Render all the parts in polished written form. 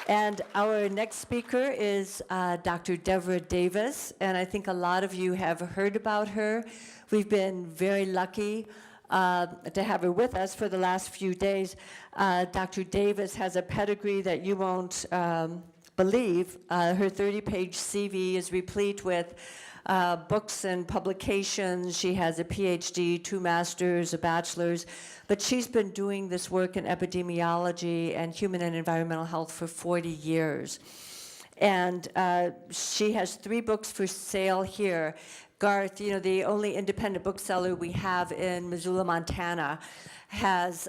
And our next speaker is Dr. Deborah Davis, and I think a lot of you have heard about her. We've been very lucky to have her with us for the last few days. Dr. Davis has a pedigree that you won't believe. Her 30-page CV is replete with books and publications. She has a PhD, 2 masters, a bachelor's, but she's been doing this work in epidemiology and human and environmental health for 40 years. And she has 3 books for sale here. Garth, you know, the only independent bookseller we have in Missoula, Montana, has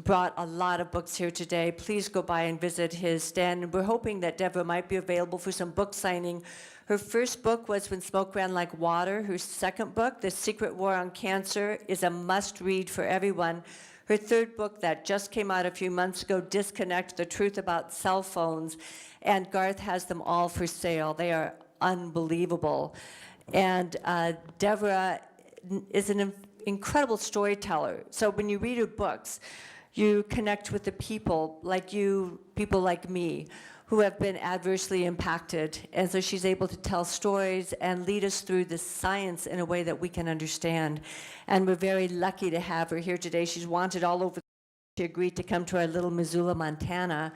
brought a lot of books here today. Please go by and visit his stand. And we're hoping that Deborah might be available for some book signing. Her first book was When Smoke Ran Like Water. Her second book, The Secret War on Cancer, is a must-read for everyone. Her third book that just came out a few months ago, Disconnect, The Truth About Cell Phones. And Garth has them all for sale. They are unbelievable. And Deborah is an incredible storyteller. So when you read her books, you connect with the people like you, people like me, who have been adversely impacted. And so she's able to tell stories and lead us through the science in a way that we can understand. And we're very lucky to have her here today. She's wanted all over. She agreed to come to our little Missoula, Montana.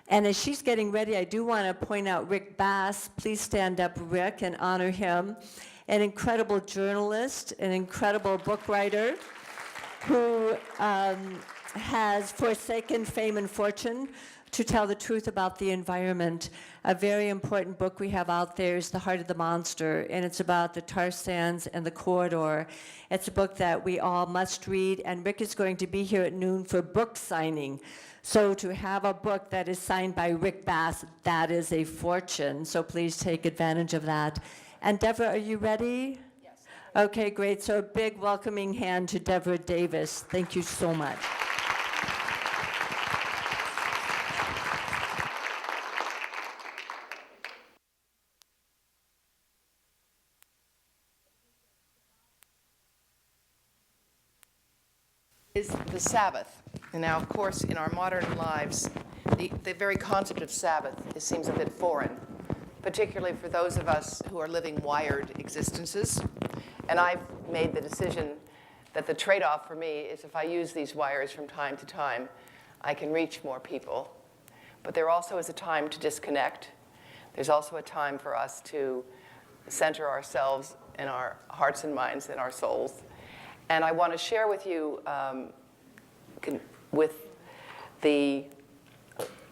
And as she's getting ready, I do want to point out Rick Bass. Please stand up, Rick, and honor him. An incredible journalist, an incredible book writer who has forsaken fame and fortune to tell the truth about the environment. A very important book we have out there is The Heart of the Monster, and it's about the tar sands and the corridor. It's a book that we all must read, and Rick is going to be here at noon for book signing. So to have a book that is signed by Rick Bass, that is a fortune. So please take advantage of that. And Deborah, are you ready? Yes. Okay, great. So a big welcoming hand to Deborah Davis. Thank you so much. Is the Sabbath. And now, of course, in our modern lives, the very concept of Sabbath seems a bit foreign, particularly for those of us who are living wired existences. And I've made the decision that the trade-off for me is if I use these wires from time to time, I can reach more people. But there also is a time to disconnect. There's also a time for us to center ourselves in our hearts and minds and our souls. And I want to share with you, with the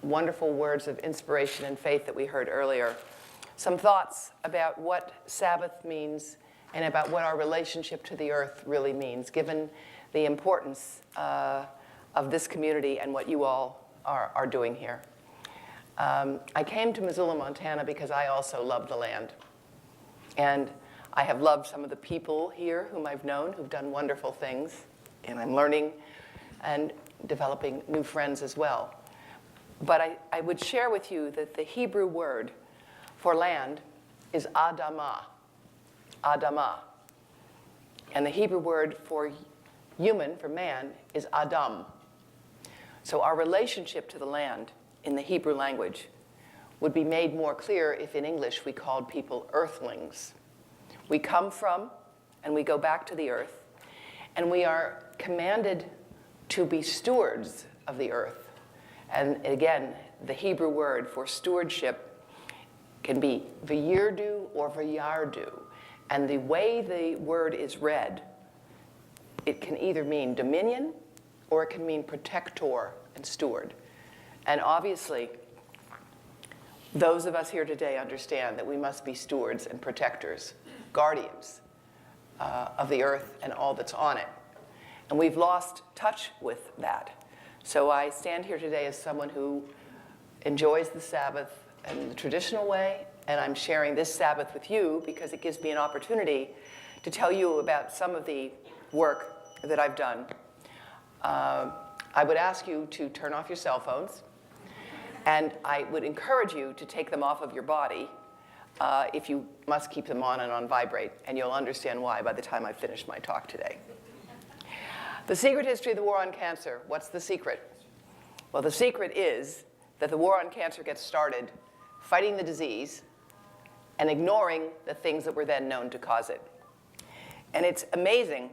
wonderful words of inspiration and faith that we heard earlier, some thoughts about what Sabbath means and about what our relationship to the earth really means, given the importance of this community and what you all are doing here. I came to Missoula, Montana because I also love the land. And I have loved some of the people here whom I've known who've done wonderful things, and I'm learning and developing new friends as well. But I would share with you that the Hebrew word for land is Adamah, Adamah. And the Hebrew word for human, for man, is Adam. So our relationship to the land in the Hebrew language would be made more clear if in English we called people earthlings. We come from and we go back to the earth, and we are commanded to be stewards of the earth. And again, the Hebrew word for stewardship can be v'yirdu or v'yardu. And the way the word is read, it can either mean dominion or it can mean protector and steward. And obviously, those of us here today understand that we must be stewards and protectors, guardians of the earth and all that's on it. And we've lost touch with that. So I stand here today as someone who enjoys the Sabbath in the traditional way, and I'm sharing this Sabbath with you because it gives me an opportunity to tell you about some of the work that I've done. I would ask you to turn off your cell phones, and I would encourage you to take them off of your body if you must keep them on and on vibrate, and you'll understand why by the time I finish my talk today. The secret history of the war on cancer. What's the secret? Well, the secret is that the war on cancer gets started fighting the disease and ignoring the things that were then known to cause it. And it's amazing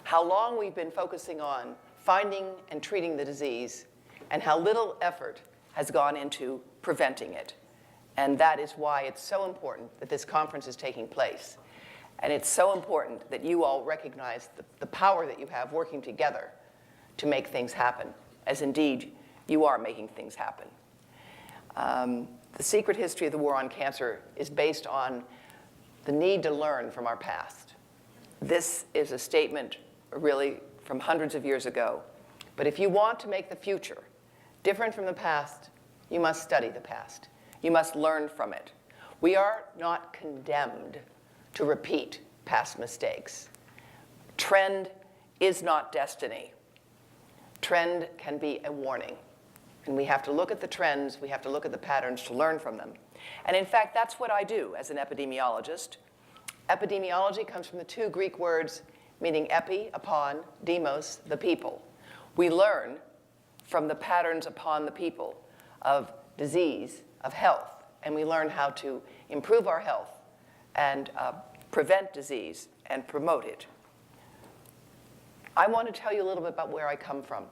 how long we've been focusing on finding and treating the disease and how little effort has gone into preventing it. And that is why it's so important that this conference is taking place. And it's so important that you all recognize the power that you have working together to make things happen, as indeed you are making things happen. The secret history of the war on cancer is based on the need to learn from our past. This is a statement really from hundreds of years ago. But if you want to make the future different from the past, you must study the past. You must learn from it. We are not condemned to repeat past mistakes. Trend is not destiny. Trend can be a warning. And we have to look at the trends, we have to look at the patterns to learn from them. And in fact, that's what I do as an epidemiologist. Epidemiology comes from the two Greek words meaning epi, upon, demos, the people. We learn from the patterns upon the people of disease, of health, and we learn how to improve our health and prevent disease and promote it. I want to tell you a little bit about where I come from.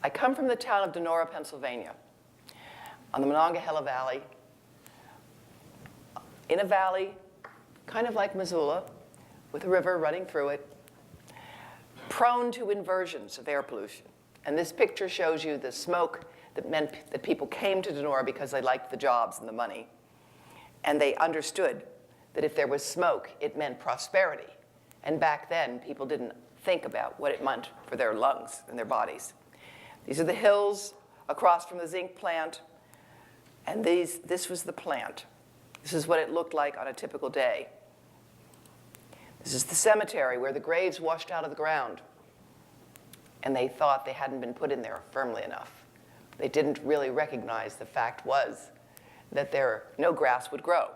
I come from the town of Donora, Pennsylvania, on the Monongahela Valley, in a valley kind of like Missoula, with a river running through it, prone to inversions of air pollution. And this picture shows you the smoke that meant that people came to Donora because they liked the jobs and the money. And they understood that if there was smoke, it meant prosperity. And back then, people didn't think about what it meant for their lungs and their bodies. These are the hills across from the zinc plant. And this was the plant. This is what it looked like on a typical day. This is the cemetery where the graves washed out of the ground. And they thought they hadn't been put in there firmly enough. They didn't really recognize the fact was that no grass would grow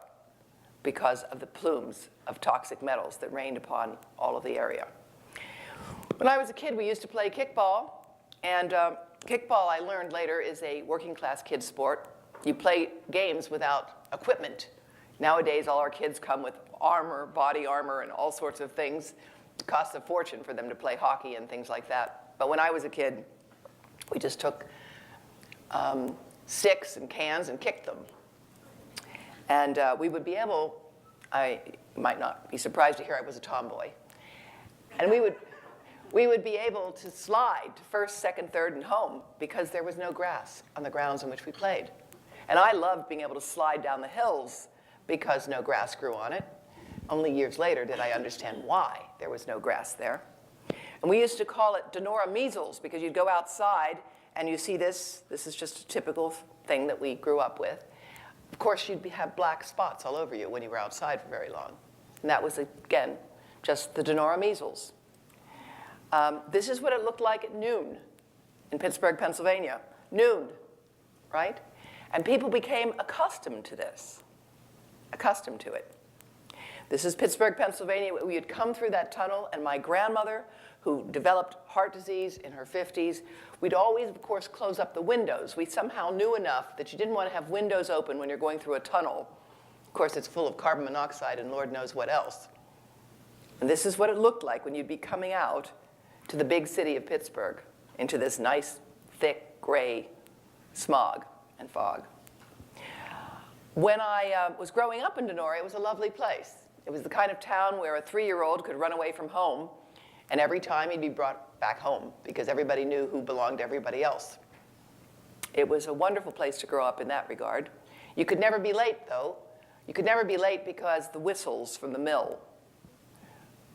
because of the plumes of toxic metals that rained upon all of the area. When I was a kid, we used to play kickball. And kickball, I learned later, is a working class kid sport. You play games without equipment. Nowadays, all our kids come with armor, body armor, and all sorts of things. It costs a fortune for them to play hockey and things like that. But when I was a kid, we just took sticks and cans and kicked them. And we would be able, you might not be surprised to hear I was a tomboy. And we would be able to slide to first, second, third, and home because there was no grass on the grounds on which we played. And I loved being able to slide down the hills because no grass grew on it. Only years later did I understand why there was no grass there. And we used to call it Donora measles because you'd go outside and you see this. This is just a typical thing that we grew up with. Of course, you'd have black spots all over you when you were outside for very long. And that was, again, just the Donora measles. This is what it looked like at noon in Pittsburgh, Pennsylvania. Noon, right? And people became accustomed to this, accustomed to it. This is Pittsburgh, Pennsylvania. We had come through that tunnel, and my grandmother, who developed heart disease in her 50s, we'd always, of course, close up the windows. We somehow knew enough that you didn't want to have windows open when you're going through a tunnel. Of course, it's full of carbon monoxide and Lord knows what else. And this is what it looked like when you'd be coming out to the big city of Pittsburgh into this nice, thick, gray smog and fog. When I was growing up in Donora, it was a lovely place. It was the kind of town where a 3-year-old could run away from home, and every time he'd be brought back home because everybody knew who belonged to everybody else. It was a wonderful place to grow up in that regard. You could never be late, though. You could never be late because the whistles from the mill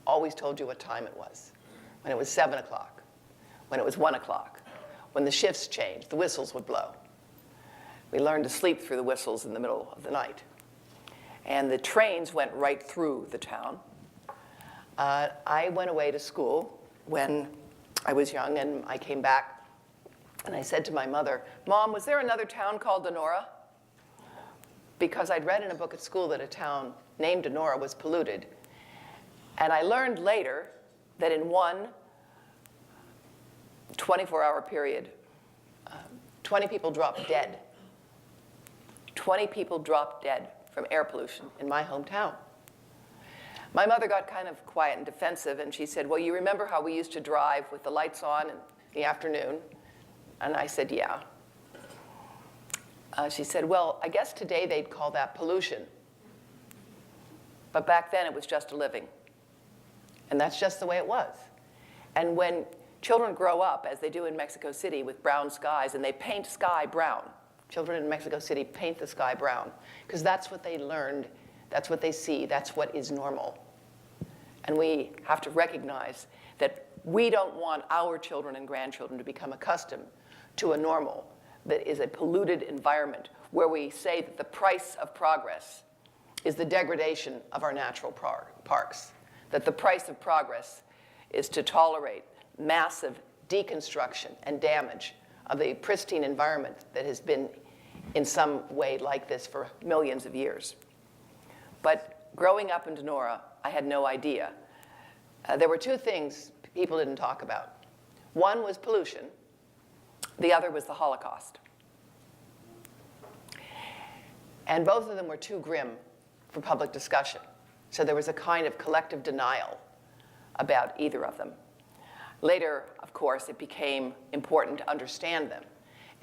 always told you what time it was. When it was 7 o'clock, when it was 1 o'clock, when the shifts changed, the whistles would blow. We learned to sleep through the whistles in the middle of the night. And the trains went right through the town. I went away to school when I was young, and I came back, and I said to my mother, "Mom, was there another town called Donora?" Because I'd read in a book at school that a town named Donora was polluted. And I learned later that in one 24-hour period, 20 people dropped dead. 20 people dropped dead from air pollution in my hometown. My mother got kind of quiet and defensive, and she said, well, you remember how we used to drive with the lights on in the afternoon? And I said, yeah. She said, well, I guess today they'd call that pollution. But back then it was just a living. And that's just the way it was. And when children grow up, as they do in Mexico City, with brown skies, and they paint sky brown, children in Mexico City paint the sky brown, because that's what they learned, that's what they see, that's what is normal. And we have to recognize that we don't want our children and grandchildren to become accustomed to a normal that is a polluted environment where we say that the price of progress is the degradation of our natural parks, that the price of progress is to tolerate massive deconstruction and damage of the pristine environment that has been in some way like this for millions of years. But growing up in Donora, I had no idea. There were two things people didn't talk about. One was pollution. The other was the Holocaust. And both of them were too grim for public discussion. So there was a kind of collective denial about either of them. Later, of course, it became important to understand them.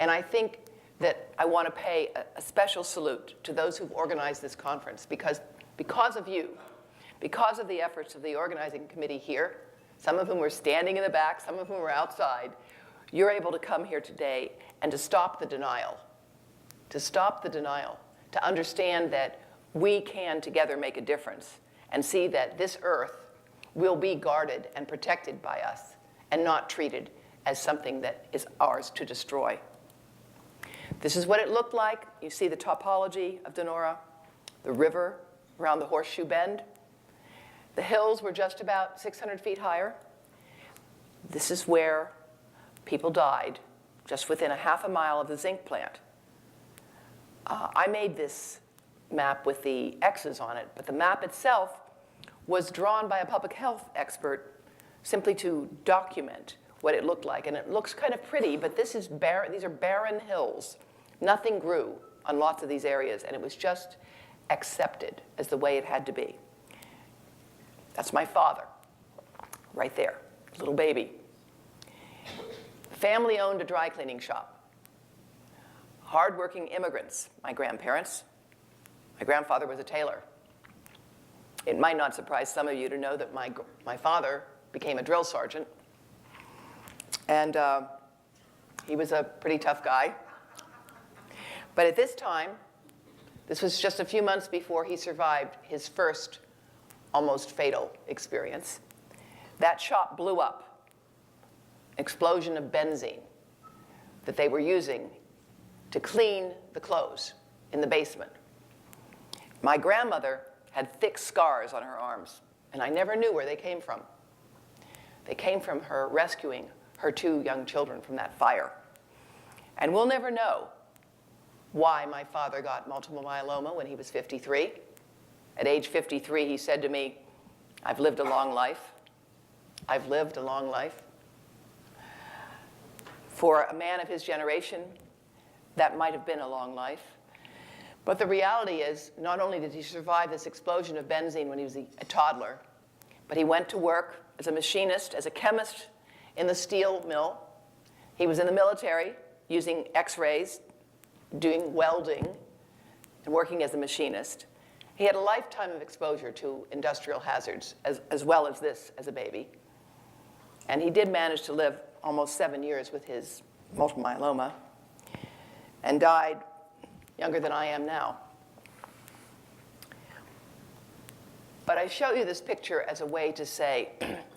And I think that I want to pay a special salute to those who've organized this conference, because of you, because of the efforts of the organizing committee here, some of whom were standing in the back, some of whom were outside, you're able to come here today and to stop the denial, to understand that we can together make a difference and see that this earth will be guarded and protected by us and not treated as something that is ours to destroy. This is what it looked like. You see the topology of Donora, the river around the Horseshoe Bend. The hills were just about 600 feet higher. This is where people died, just within a half a mile of the zinc plant. I made this map with the X's on it, but the map itself was drawn by a public health expert simply to document what it looked like. And it looks kind of pretty, but these are barren hills. Nothing grew on lots of these areas, and it was just accepted as the way it had to be. That's my father, right there, little baby. Family owned a dry cleaning shop. Hardworking immigrants, my grandparents. My grandfather was a tailor. It might not surprise some of you to know that my father became a drill sergeant. And he was a pretty tough guy. But at this time, this was just a few months before he survived his first almost fatal experience. That shop blew up. Explosion of benzene that they were using to clean the clothes in the basement. My grandmother had thick scars on her arms, and I never knew where they came from. They came from her rescuing her two young children from that fire. And we'll never know why my father got multiple myeloma when he was 53. At age 53, he said to me, "I've lived a long life. I've lived a long life." For a man of his generation, that might have been a long life. But the reality is, not only did he survive this explosion of benzene when he was a toddler, but he went to work as a machinist, as a chemist in the steel mill. He was in the military using X-rays, doing welding, and working as a machinist. He had a lifetime of exposure to industrial hazards, as well as this as a baby. And he did manage to live almost 7 years with his multiple myeloma and died younger than I am now. But I show you this picture as a way to say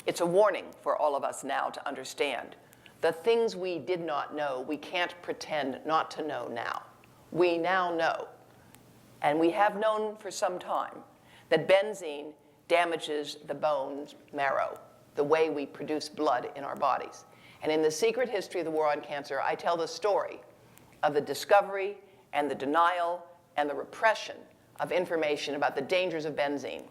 it's a warning for all of us now to understand. The things we did not know, we can't pretend not to know now. We now know, and we have known for some time, that benzene damages the bone marrow, the way we produce blood in our bodies. And in The Secret History of the War on Cancer, I tell the story of the discovery and the denial and the repression of information about the dangers of benzene.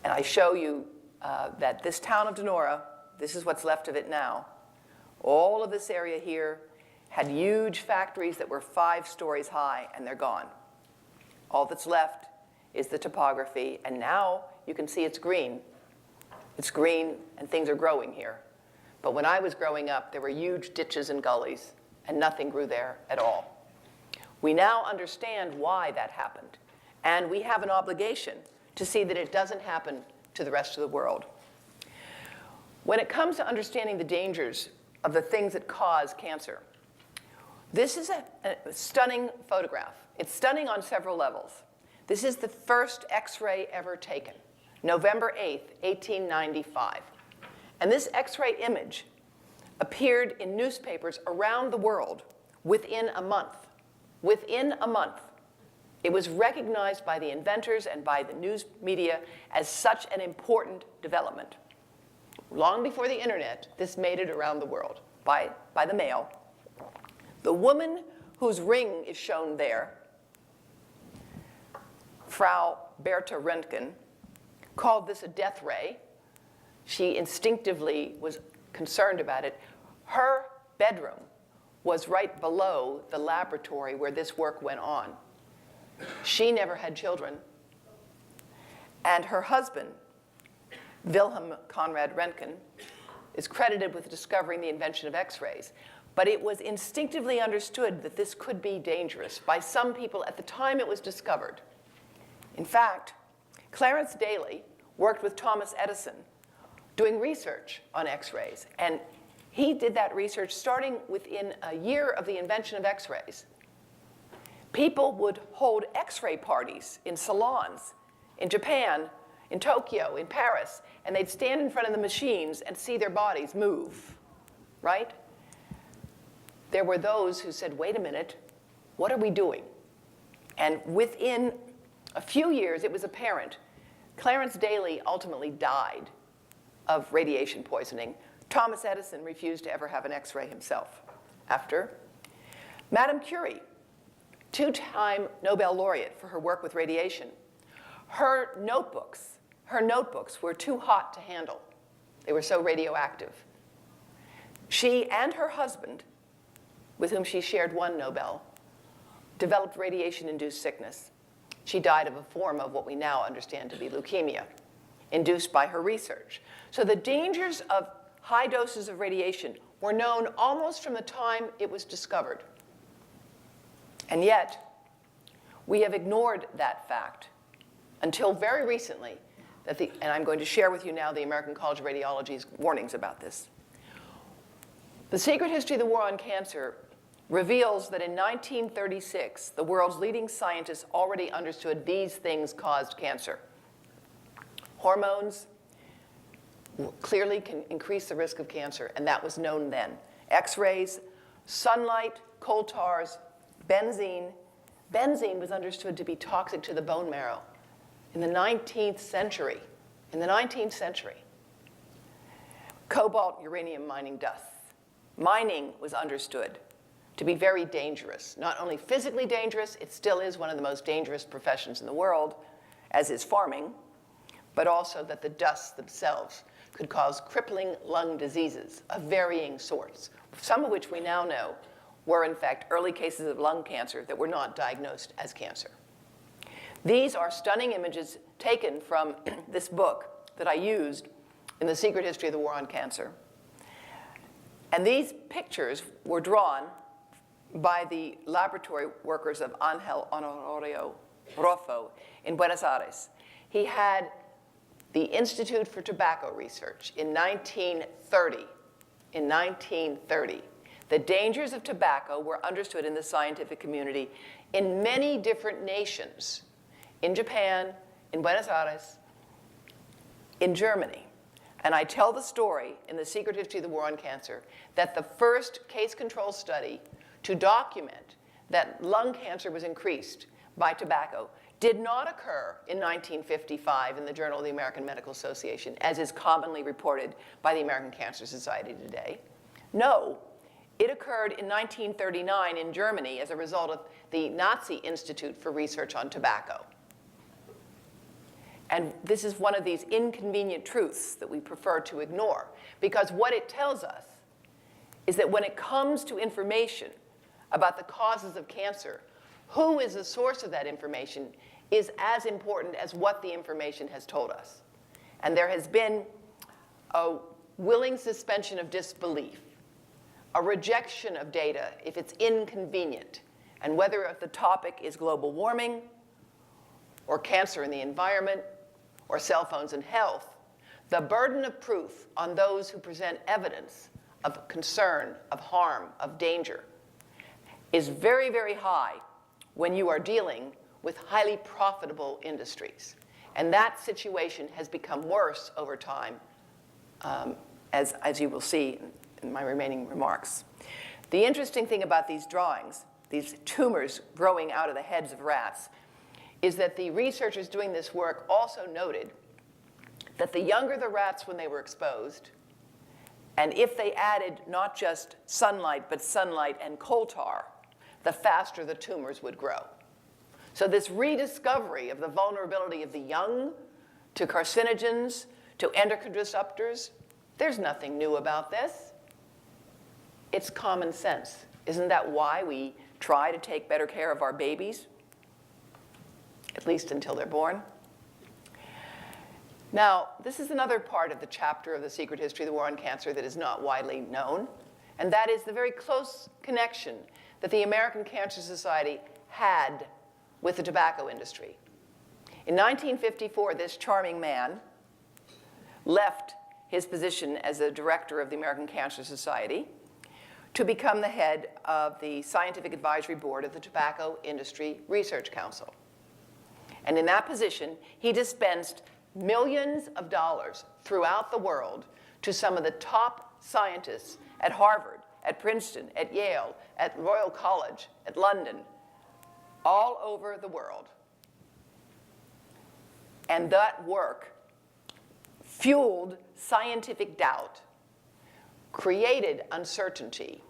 And I show you that this town of Donora, this is what's left of it now, All of this area here had huge factories that were 5 stories high, and they're gone. All that's left is the topography, and now you can see it's green. It's green, and things are growing here. But when I was growing up, there were huge ditches and gullies, and nothing grew there at all. We now understand why that happened, and we have an obligation to see that it doesn't happen to the rest of the world. When it comes to understanding the dangers of the things that cause cancer, this is a stunning photograph. It's stunning on several levels. This is the first X-ray ever taken, November 8th, 1895. And this X-ray image appeared in newspapers around the world within a month. Within a month. It was recognized by the inventors and by the news media as such an important development. Long before the internet, this made it around the world by the mail. The woman whose ring is shown there, Frau Bertha Röntgen, called this a death ray. She instinctively was concerned about it. Her bedroom was right below the laboratory where this work went on. She never had children. And her husband, Wilhelm Conrad Röntgen, is credited with discovering the invention of X-rays. But it was instinctively understood that this could be dangerous by some people at the time it was discovered. In fact, Clarence Daly worked with Thomas Edison doing research on X-rays. And he did that research starting within a year of the invention of X-rays. People would hold X-ray parties in salons in Japan, in Tokyo, in Paris, and they'd stand in front of the machines and see their bodies move, right? There were those who said, wait a minute, what are we doing? And within a few years, it was apparent. Clarence Daly ultimately died of radiation poisoning. Thomas Edison refused to ever have an X-ray himself. After, Madame Curie, 2-time Nobel laureate for her work with radiation, her notebooks were too hot to handle. They were so radioactive. She and her husband, with whom she shared one Nobel, developed radiation-induced sickness. She died of a form of what we now understand to be leukemia, induced by her research. So the dangers of high doses of radiation were known almost from the time it was discovered. And yet, we have ignored that fact until very recently, and I'm going to share with you now the American College of Radiology's warnings about this. The Secret History of the War on Cancer reveals that in 1936, the world's leading scientists already understood these things caused cancer. Hormones clearly can increase the risk of cancer, and that was known then. X-rays, sunlight, coal tars, benzene. Benzene was understood to be toxic to the bone marrow in the 19th century. In the 19th century. Cobalt, uranium mining dust. Mining was understood to be very dangerous. Not only physically dangerous, it still is one of the most dangerous professions in the world, as is farming, but also that the dusts themselves could cause crippling lung diseases of varying sorts, some of which we now know were in fact early cases of lung cancer that were not diagnosed as cancer. These are stunning images taken from this book that I used in The Secret History of the War on Cancer. And these pictures were drawn by the laboratory workers of Ángel Honorio Roffo in Buenos Aires. He had the Institute for Tobacco Research in 1930. In 1930, the dangers of tobacco were understood in the scientific community in many different nations. In Japan, in Buenos Aires, in Germany. And I tell the story in The Secret History of the War on Cancer that the first case control study to document that lung cancer was increased by tobacco did not occur in 1955 in the Journal of the American Medical Association, as is commonly reported by the American Cancer Society today. No, it occurred in 1939 in Germany as a result of the Nazi Institute for Research on Tobacco. And this is one of these inconvenient truths that we prefer to ignore, because what it tells us is that when it comes to information about the causes of cancer, who is the source of that information is as important as what the information has told us. And there has been a willing suspension of disbelief, a rejection of data if it's inconvenient, and whether the topic is global warming or cancer in the environment or cell phones and health, the burden of proof on those who present evidence of concern, of harm, of danger is very, very high when you are dealing with highly profitable industries. And that situation has become worse over time, as you will see in my remaining remarks. The interesting thing about these drawings, these tumors growing out of the heads of rats, is that the researchers doing this work also noted that the younger the rats when they were exposed, and if they added not just sunlight, but sunlight and coal tar, the faster the tumors would grow. So this rediscovery of the vulnerability of the young to carcinogens, to endocrine disruptors, there's nothing new about this. It's common sense. Isn't that why we try to take better care of our babies? At least until they're born. Now, this is another part of the chapter of The Secret History of the War on Cancer that is not widely known, and that is the very close connection that the American Cancer Society had with the tobacco industry. In 1954, this charming man left his position as a director of the American Cancer Society to become the head of the Scientific Advisory Board of the Tobacco Industry Research Council. And in that position, he dispensed millions of dollars throughout the world to some of the top scientists at Harvard, at Princeton, at Yale, at Royal College, at London, all over the world. And that work fueled scientific doubt, created uncertainty,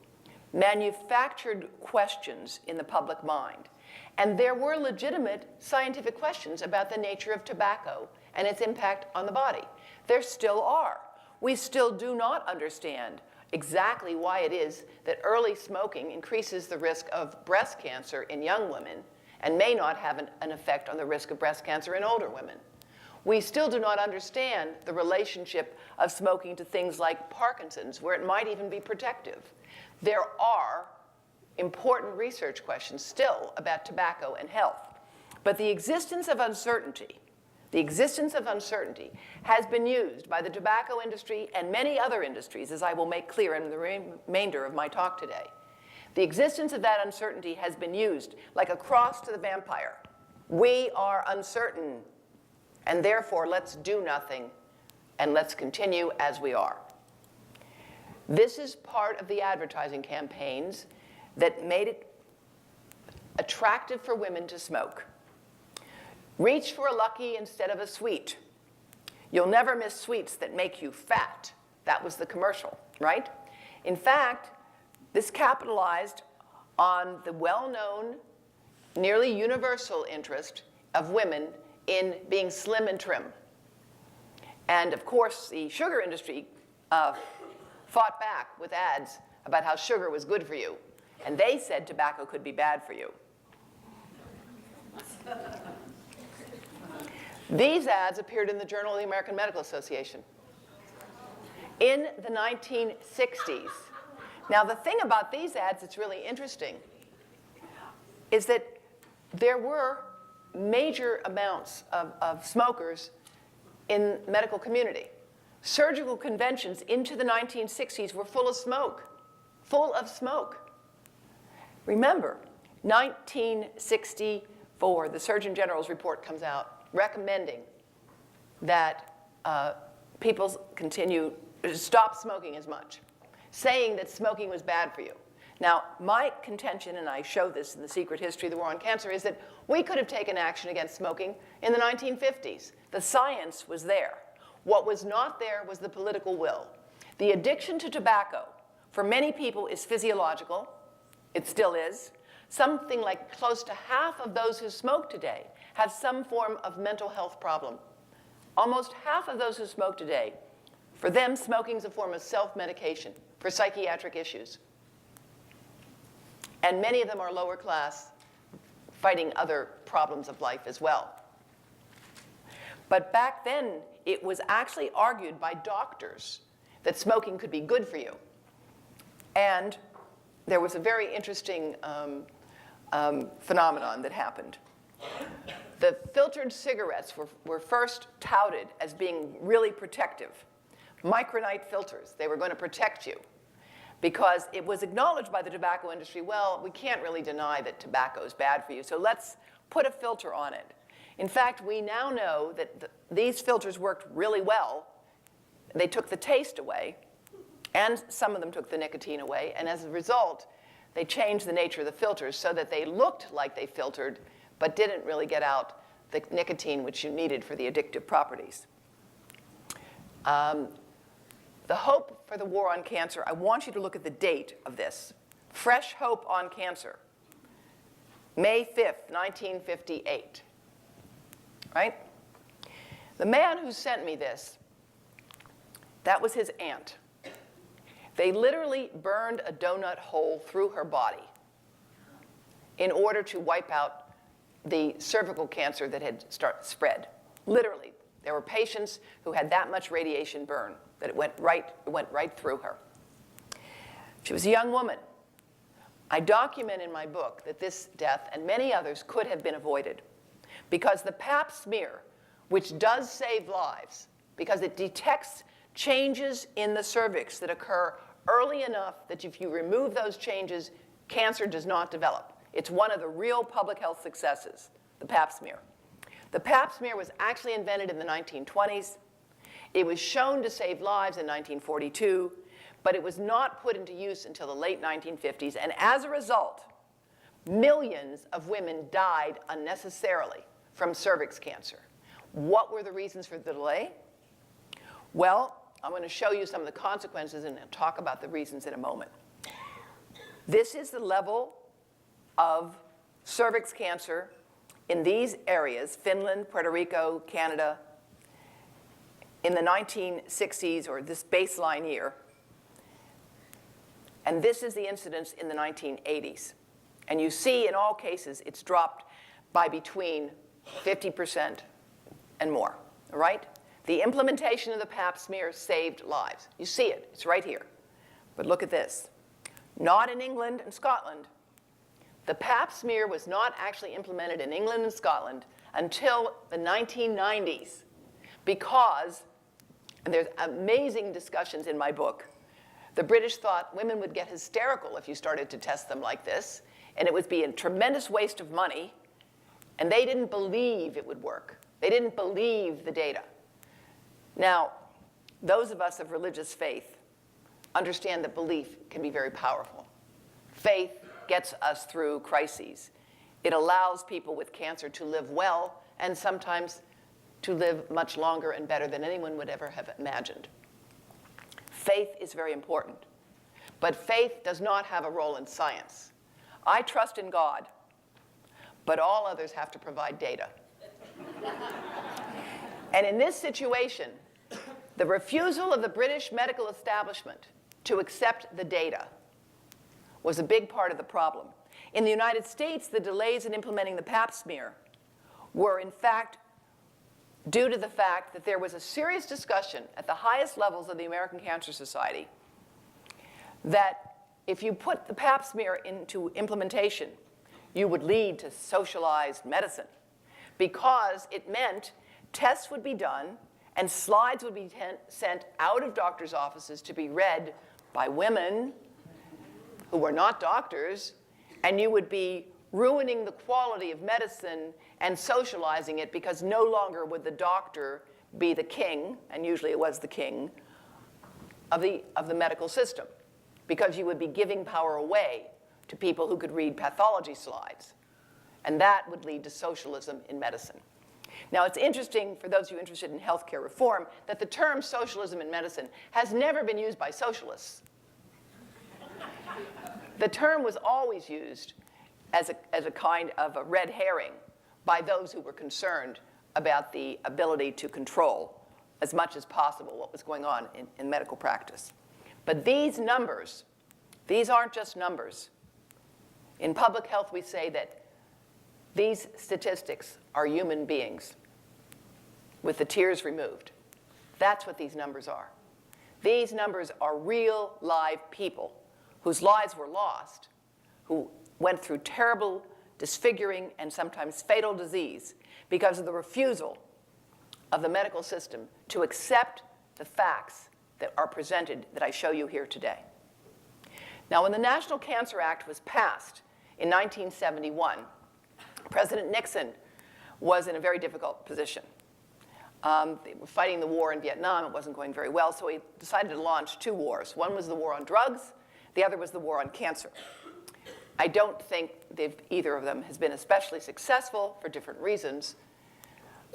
manufactured questions in the public mind. And there were legitimate scientific questions about the nature of tobacco and its impact on the body. There still are. We still do not understand exactly why it is that early smoking increases the risk of breast cancer in young women and may not have an effect on the risk of breast cancer in older women. We still do not understand the relationship of smoking to things like Parkinson's, where it might even be protective. There are important research questions still about tobacco and health. But the existence of uncertainty has been used by the tobacco industry and many other industries, as I will make clear in the remainder of my talk today. The existence of that uncertainty has been used like a cross to the vampire. We are uncertain, and therefore let's do nothing, and let's continue as we are. This is part of the advertising campaigns that made it attractive for women to smoke. Reach for a Lucky instead of a sweet. You'll never miss sweets that make you fat. That was the commercial, right? In fact, this capitalized on the well-known, nearly universal interest of women in being slim and trim. And of course, the sugar industry fought back with ads about how sugar was good for you. And they said tobacco could be bad for you. These ads appeared in the Journal of the American Medical Association in the 1960s. Now, the thing about these ads that's really interesting is that there were major amounts of smokers in the medical community. Surgical conventions into the 1960s were full of smoke. Remember, 1964, the Surgeon General's report comes out recommending that people stop smoking as much, saying that smoking was bad for you. Now, my contention, and I show this in The Secret History of the War on Cancer, is that we could have taken action against smoking in the 1950s. The science was there. What was not there was the political will. The addiction to tobacco, for many people, is physiological. It still is. Something like close to half of those who smoke today have some form of mental health problem. Almost half of those who smoke today For them, smoking is a form of self-medication for psychiatric issues. And many of them are lower class, fighting other problems of life as well. But back then, it was actually argued by doctors that smoking could be good for you. And there was a very interesting phenomenon that happened. The filtered cigarettes were first touted as being really protective. Micronite filters, they were going to protect you. Because it was acknowledged by the tobacco industry, well, we can't really deny that tobacco is bad for you, so let's put a filter on it. In fact, we now know that these filters worked really well. They took the taste away, and some of them took the nicotine away, and as a result, they changed the nature of the filters so that they looked like they filtered, but didn't really get out the nicotine which you needed for the addictive properties. The hope for the war on cancer, I want you to look at the date of this. Fresh Hope on Cancer, May 5th, 1958, right? The man who sent me this, that was his aunt. They literally burned a donut hole through her body in order to wipe out the cervical cancer that had spread. Literally, there were patients who had that much radiation burn that it went right through her. She was a young woman. I document in my book that this death and many others could have been avoided because the Pap smear, which does save lives, because it detects changes in the cervix that occur early enough that if you remove those changes, cancer does not develop. It's one of the real public health successes, the Pap smear. The Pap smear was actually invented in the 1920s. It was shown to save lives in 1942, but it was not put into use until the late 1950s. And as a result, millions of women died unnecessarily from cervix cancer. What were the reasons for the delay? Well, I'm going to show you some of the consequences and talk about the reasons in a moment. This is the level of cervix cancer in these areas, Finland, Puerto Rico, Canada, in the 1960s, or this baseline year. And this is the incidence in the 1980s. And you see in all cases it's dropped by between 50% and more, all right? The implementation of the Pap smear saved lives. You see it, it's right here. But look at this. Not in England and Scotland. The Pap smear was not actually implemented in England and Scotland until the 1990s because, and there's amazing discussions in my book, the British thought women would get hysterical if you started to test them like this, and it would be a tremendous waste of money, and they didn't believe it would work. They didn't believe the data. Now, those of us of religious faith understand that belief can be very powerful. Faith gets us through crises. It allows people with cancer to live well and sometimes to live much longer and better than anyone would ever have imagined. Faith is very important, but faith does not have a role in science. I trust in God, but all others have to provide data. And in this situation, the refusal of the British medical establishment to accept the data was a big part of the problem. In the United States, the delays in implementing the Pap smear were, in fact, due to the fact that there was a serious discussion at the highest levels of the American Cancer Society that if you put the Pap smear into implementation, you would lead to socialized medicine because it meant tests would be done and slides would be sent out of doctors' offices to be read by women who were not doctors, and you would be ruining the quality of medicine and socializing it because no longer would the doctor be the king, and usually it was the king, of the medical system, because you would be giving power away to people who could read pathology slides. And that would lead to socialism in medicine. Now, it's interesting, for those of you interested in healthcare reform, that the term socialism in medicine has never been used by socialists. The term was always used as a kind of a red herring by those who were concerned about the ability to control as much as possible what was going on in medical practice. But these numbers, these aren't just numbers. In public health, we say that these statistics are human beings with the tears removed. That's what these numbers are. These numbers are real, live people whose lives were lost, who went through terrible, disfiguring, and sometimes fatal disease because of the refusal of the medical system to accept the facts that are presented that I show you here today. Now, when the National Cancer Act was passed in 1971, President Nixon was in a very difficult position. They were fighting the war in Vietnam. It wasn't going very well, so he decided to launch two wars. One was the war on drugs. The other was the war on cancer. I don't think either of them has been especially successful for different reasons.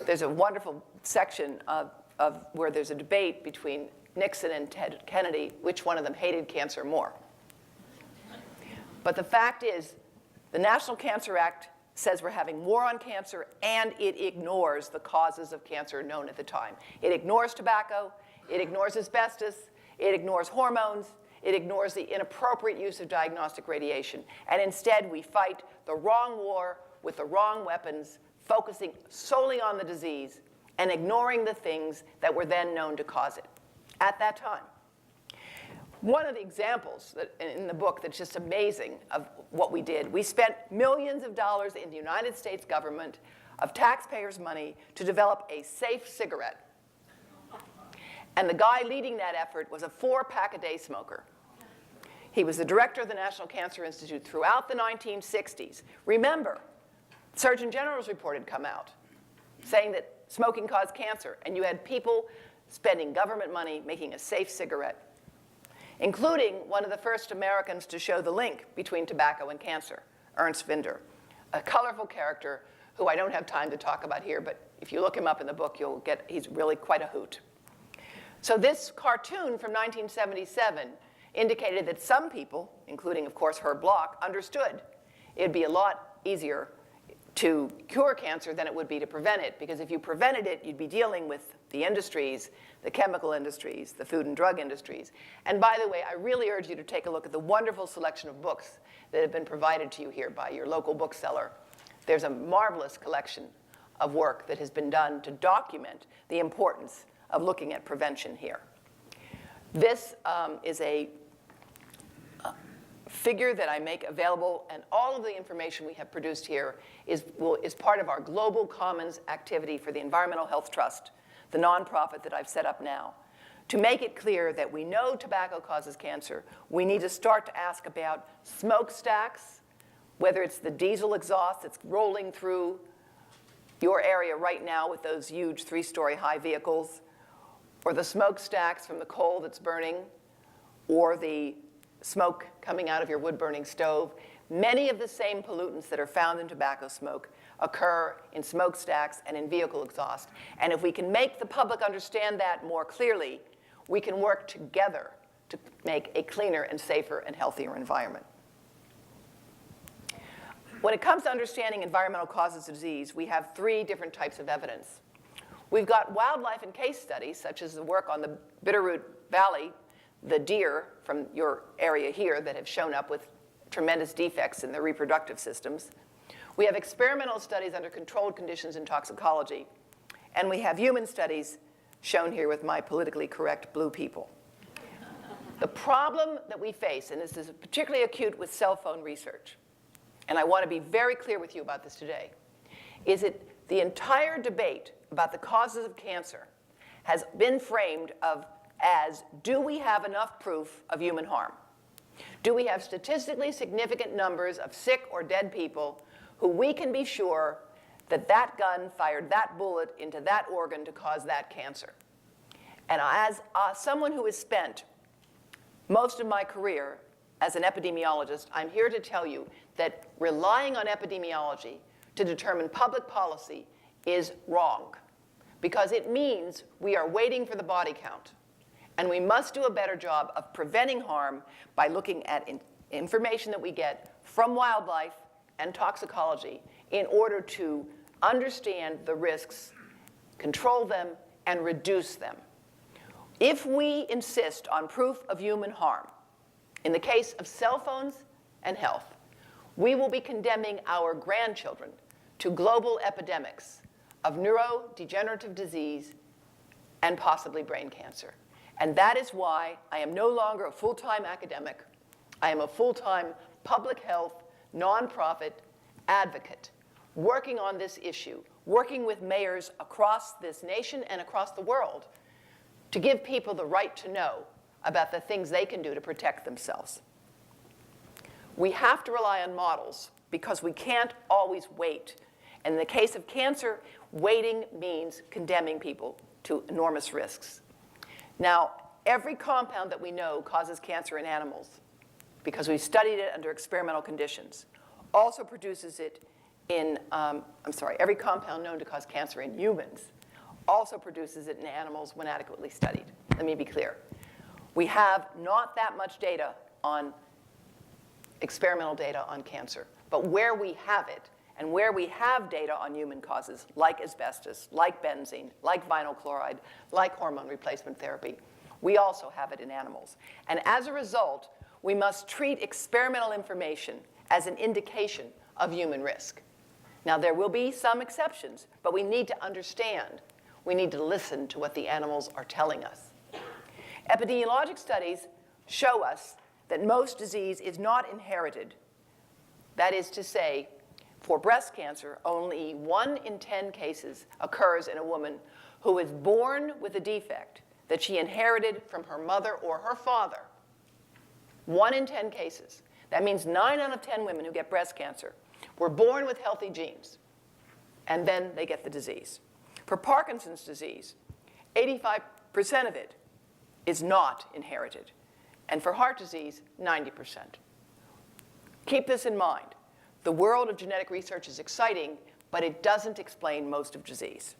There's a wonderful section of where there's a debate between Nixon and Ted Kennedy, which one of them hated cancer more. But the fact is, the National Cancer Act says we're having war on cancer, and it ignores the causes of cancer known at the time. It ignores tobacco, it ignores asbestos, it ignores hormones, it ignores the inappropriate use of diagnostic radiation. And instead, we fight the wrong war with the wrong weapons, focusing solely on the disease and ignoring the things that were then known to cause it at that time. One of the examples in the book that's just amazing of what we did, we spent millions of dollars in the United States government of taxpayers' money to develop a safe cigarette. And the guy leading that effort was a 4-pack-a-day smoker. He was the director of the National Cancer Institute throughout the 1960s. Remember, Surgeon General's report had come out saying that smoking caused cancer, and you had people spending government money making a safe cigarette, including one of the first Americans to show the link between tobacco and cancer, Ernst Winder, a colorful character who I don't have time to talk about here, but if you look him up in the book, you'll get, he's really quite a hoot. So this cartoon from 1977 indicated that some people, including, of course, Herb Bloch, understood it'd be a lot easier to cure cancer than it would be to prevent it, because if you prevented it, you'd be dealing with the industries, the chemical industries, the food and drug industries. And by the way, I really urge you to take a look at the wonderful selection of books that have been provided to you here by your local bookseller. There's a marvelous collection of work that has been done to document the importance of looking at prevention here. This is a figure that I make available, and all of the information we have produced here is part of our Global Commons activity for the Environmental Health Trust, the nonprofit that I've set up now. To make it clear that we know tobacco causes cancer, we need to start to ask about smokestacks, whether it's the diesel exhaust that's rolling through your area right now with those huge 3-story high vehicles, or the smokestacks from the coal that's burning, or the smoke coming out of your wood-burning stove. Many of the same pollutants that are found in tobacco smoke occur in smokestacks and in vehicle exhaust. And if we can make the public understand that more clearly, we can work together to make a cleaner and safer and healthier environment. When it comes to understanding environmental causes of disease, we have 3 different types of evidence. We've got wildlife and case studies, such as the work on the Bitterroot Valley, the deer from your area here that have shown up with tremendous defects in their reproductive systems. We have experimental studies under controlled conditions in toxicology. And we have human studies shown here with my politically correct blue people. The problem that we face, and this is particularly acute with cell phone research, and I want to be very clear with you about this today, is that the entire debate about the causes of cancer has been framed as, do we have enough proof of human harm? Do we have statistically significant numbers of sick or dead people who we can be sure that that gun fired that bullet into that organ to cause that cancer? And as someone who has spent most of my career as an epidemiologist, I'm here to tell you that relying on epidemiology to determine public policy is wrong, because it means we are waiting for the body count. And we must do a better job of preventing harm by looking at information that we get from wildlife and toxicology in order to understand the risks, control them, and reduce them. If we insist on proof of human harm, in the case of cell phones and health, we will be condemning our grandchildren to global epidemics of neurodegenerative disease and possibly brain cancer. And that is why I am no longer a full-time academic. I am a full-time public health, nonprofit advocate working on this issue, working with mayors across this nation and across the world to give people the right to know about the things they can do to protect themselves. We have to rely on models because we can't always wait. And in the case of cancer, waiting means condemning people to enormous risks. Now, every compound that we know causes cancer in animals, because we've studied it under experimental conditions, also produces it in, every compound known to cause cancer in humans also produces it in animals when adequately studied. Let me be clear. We have not that much data on experimental data on cancer, but where we have it, and where we have data on human causes, like asbestos, like benzene, like vinyl chloride, like hormone replacement therapy, we also have it in animals. And as a result, we must treat experimental information as an indication of human risk. Now, there will be some exceptions, but we need to understand. We need to listen to what the animals are telling us. Epidemiologic studies show us that most disease is not inherited. That is to say, for breast cancer, only 1 in 10 cases occurs in a woman who is born with a defect that she inherited from her mother or her father. 1 in 10 cases. That means 9 out of 10 women who get breast cancer were born with healthy genes, and then they get the disease. For Parkinson's disease, 85% of it is not inherited. And for heart disease, 90%. Keep this in mind. The world of genetic research is exciting, but it doesn't explain most of disease.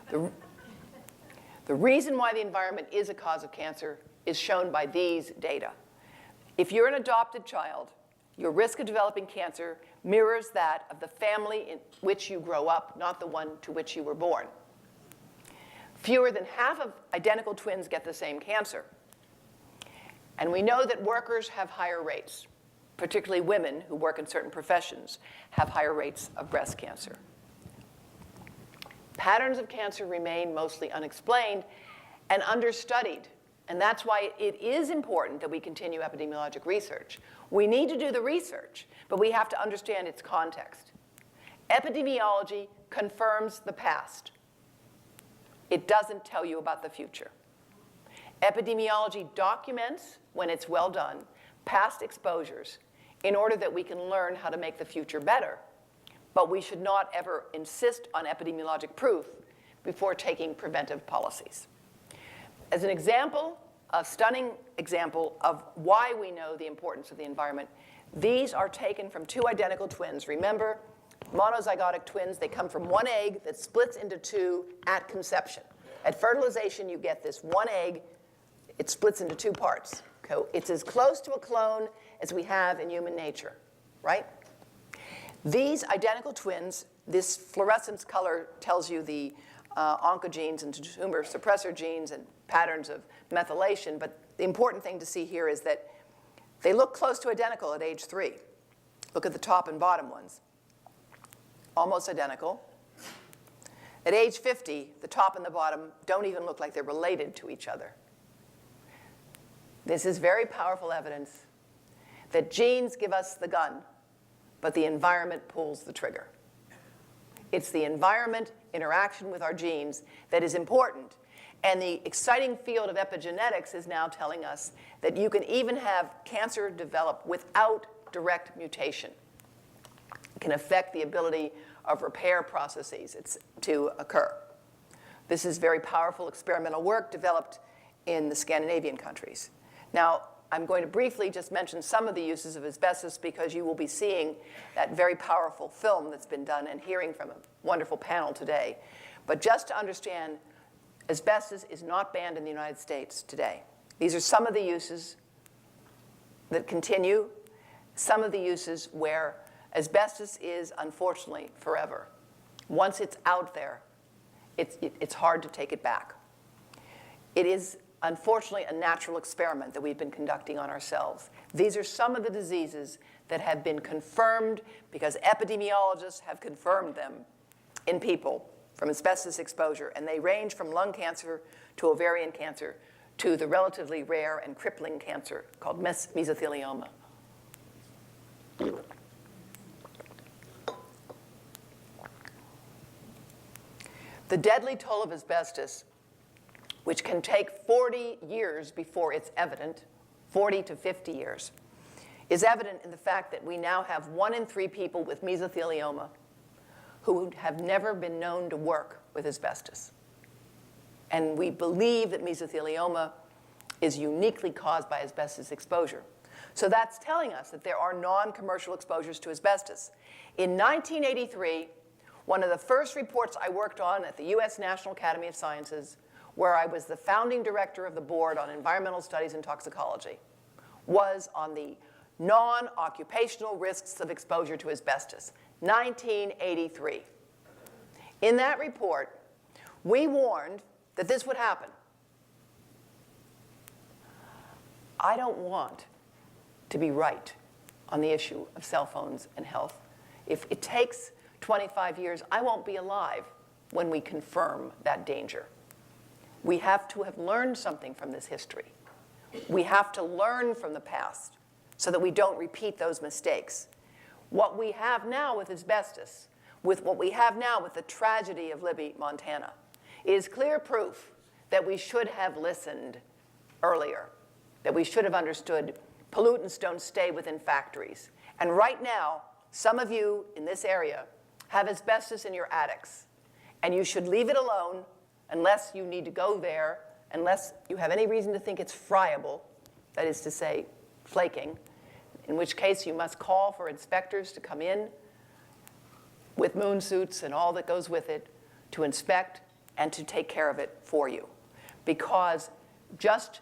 The reason why the environment is a cause of cancer is shown by these data. If you're an adopted child, your risk of developing cancer mirrors that of the family in which you grow up, not the one to which you were born. Fewer than half of identical twins get the same cancer. And we know that workers have higher rates, particularly women who work in certain professions have higher rates of breast cancer. Patterns of cancer remain mostly unexplained and understudied. And that's why it is important that we continue epidemiologic research. We need to do the research, but we have to understand its context. Epidemiology confirms the past. It doesn't tell you about the future. Epidemiology documents, when it's well done, past exposures in order that we can learn how to make the future better. But we should not ever insist on epidemiologic proof before taking preventive policies. As an example, a stunning example of why we know the importance of the environment, these are taken from 2 identical twins. Remember, monozygotic twins, they come from 1 egg that splits into 2 at conception. At fertilization, you get this 1 egg. It splits into 2 parts. Okay? It's as close to a clone as we have in human nature, right? These identical twins, this fluorescence color tells you the oncogenes and tumor suppressor genes and patterns of methylation, but the important thing to see here is that they look close to identical at age 3. Look at the top and bottom ones. Almost identical. At age 50, the top and the bottom don't even look like they're related to each other. This is very powerful evidence that genes give us the gun, but the environment pulls the trigger. It's the environment interaction with our genes that is important. And the exciting field of epigenetics is now telling us that you can even have cancer develop without direct mutation. It can affect the ability of repair processes to occur. This is very powerful experimental work developed in the Scandinavian countries. Now, I'm going to briefly just mention some of the uses of asbestos because you will be seeing that very powerful film that's been done and hearing from a wonderful panel today. But just to understand, asbestos is not banned in the United States today. These are some of the uses that continue, some of the uses where asbestos is, unfortunately, forever. Once it's out there, it's hard to take it back. It is unfortunately, a natural experiment that we've been conducting on ourselves. These are some of the diseases that have been confirmed because epidemiologists have confirmed them in people from asbestos exposure, and they range from lung cancer to ovarian cancer to the relatively rare and crippling cancer called mesothelioma. The deadly toll of asbestos, which can take 40 years before it's evident, 40 to 50 years, is evident in the fact that we now have 1 in 3 people with mesothelioma who have never been known to work with asbestos. And we believe that mesothelioma is uniquely caused by asbestos exposure. So that's telling us that there are non-commercial exposures to asbestos. In 1983, one of the first reports I worked on at the US National Academy of Sciences, where I was the founding director of the board on environmental studies and toxicology, was on the non-occupational risks of exposure to asbestos, 1983. In that report, we warned that this would happen. I don't want to be right on the issue of cell phones and health. If it takes 25 years, I won't be alive when we confirm that danger. We have to have learned something from this history. We have to learn from the past so that we don't repeat those mistakes. What we have now with asbestos, with what we have now with the tragedy of Libby, Montana, is clear proof that we should have listened earlier, that we should have understood pollutants don't stay within factories. And right now, some of you in this area have asbestos in your attics, and you should leave it alone unless you need to go there, unless you have any reason to think it's friable, that is to say, flaking, in which case you must call for inspectors to come in with moon suits and all that goes with it to inspect and to take care of it for you. Because just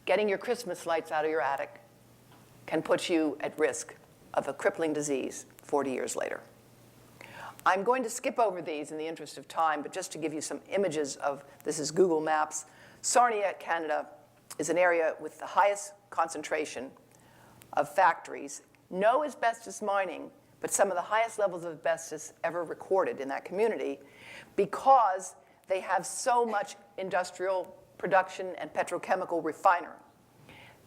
getting your Christmas lights out of your attic can put you at risk of a crippling disease 40 years later. I'm going to skip over these in the interest of time, but just to give you some images of, this is Google Maps. Sarnia, Canada, is an area with the highest concentration of factories. No asbestos mining, but some of the highest levels of asbestos ever recorded in that community because they have so much industrial production and petrochemical refinery.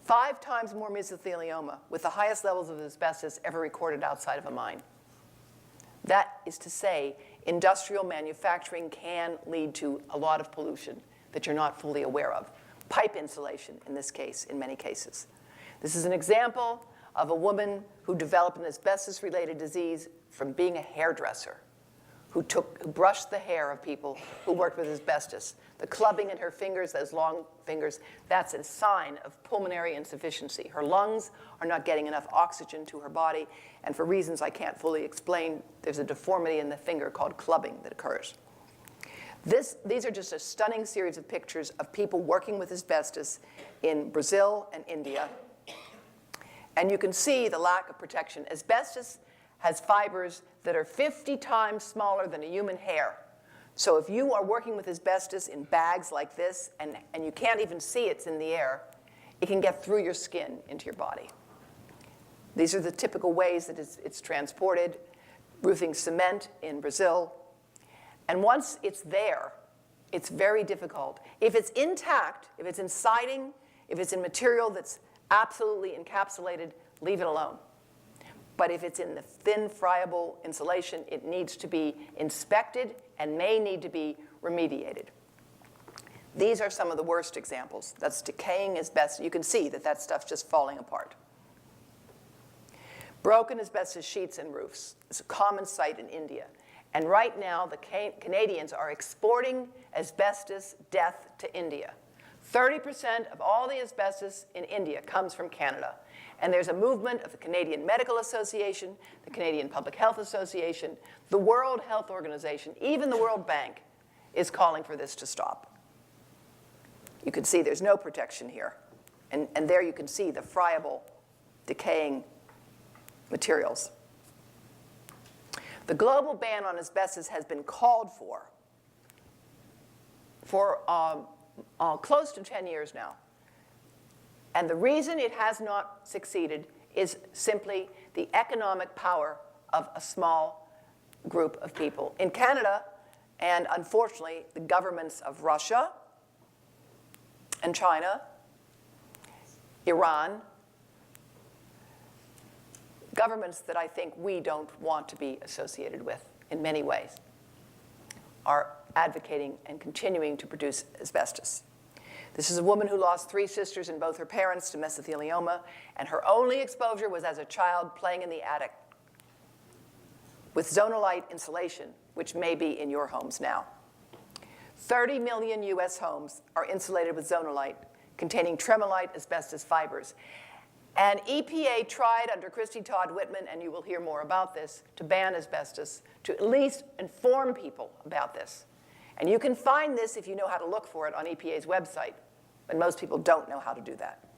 5 times more mesothelioma with the highest levels of asbestos ever recorded outside of a mine. That is to say, industrial manufacturing can lead to a lot of pollution that you're not fully aware of. Pipe insulation, in this case, in many cases. This is an example of a woman who developed an asbestos-related disease from being a hairdresser, who brushed the hair of people who worked with asbestos. The clubbing in her fingers, those long fingers, that's a sign of pulmonary insufficiency. Her lungs are not getting enough oxygen to her body, and for reasons I can't fully explain, there's a deformity in the finger called clubbing that occurs. These are just a stunning series of pictures of people working with asbestos in Brazil and India. And you can see the lack of protection. Asbestos has fibers that are 50 times smaller than a human hair. So if you are working with asbestos in bags like this, and you can't even see it's in the air, it can get through your skin into your body. These are the typical ways that it's transported, roofing cement in Brazil. And once it's there, it's very difficult. If it's intact, if it's in siding, if it's in material that's absolutely encapsulated, leave it alone. But if it's in the thin, friable insulation, it needs to be inspected and may need to be remediated. These are some of the worst examples. That's decaying asbestos. You can see that that stuff's just falling apart. Broken asbestos sheets and roofs. It's a common sight in India. And right now, the Canadians are exporting asbestos death to India. 30% of all the asbestos in India comes from Canada. And there's a movement of the Canadian Medical Association, the Canadian Public Health Association, the World Health Organization, even the World Bank is calling for this to stop. You can see there's no protection here. And there you can see the friable, decaying materials. The global ban on asbestos has been called for close to 10 years now. And the reason it has not succeeded is simply the economic power of a small group of people. In Canada, and unfortunately, the governments of Russia and China, Iran, governments that I think we don't want to be associated with in many ways, are advocating and continuing to produce asbestos. This is a woman who lost 3 sisters and both her parents to mesothelioma, and her only exposure was as a child playing in the attic with zonolite insulation, which may be in your homes now. 30 million US homes are insulated with zonolite containing tremolite asbestos fibers. And EPA tried under Christy Todd Whitman, and you will hear more about this, to ban asbestos, to at least inform people about this. And you can find this if you know how to look for it on EPA's website, but most people don't know how to do that.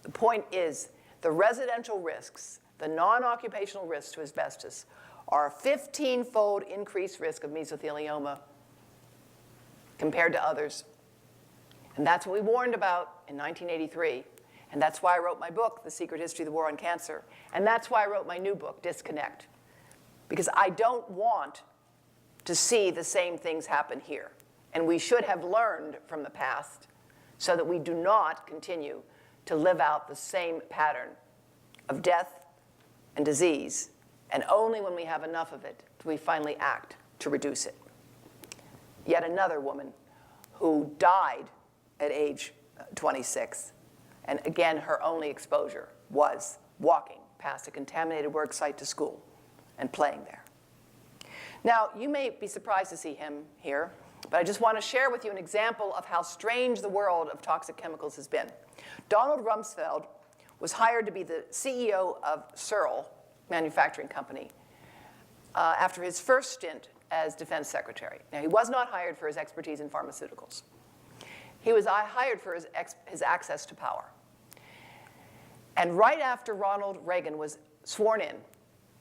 The point is, the residential risks, the non-occupational risks to asbestos, are a 15-fold increased risk of mesothelioma compared to others. And that's what we warned about in 1983. And that's why I wrote my book, The Secret History of the War on Cancer. And that's why I wrote my new book, Disconnect. Because I don't want to see the same things happen here. And we should have learned from the past so that we do not continue to live out the same pattern of death and disease. And only when we have enough of it do we finally act to reduce it. Yet another woman who died at age 26. And again, her only exposure was walking past a contaminated work site to school and playing there. Now, you may be surprised to see him here, but I just want to share with you an example of how strange the world of toxic chemicals has been. Donald Rumsfeld was hired to be the CEO of Searle Manufacturing Company after his first stint as defense secretary. Now, he was not hired for his expertise in pharmaceuticals. He was hired for his access to power. And right after Ronald Reagan was sworn in,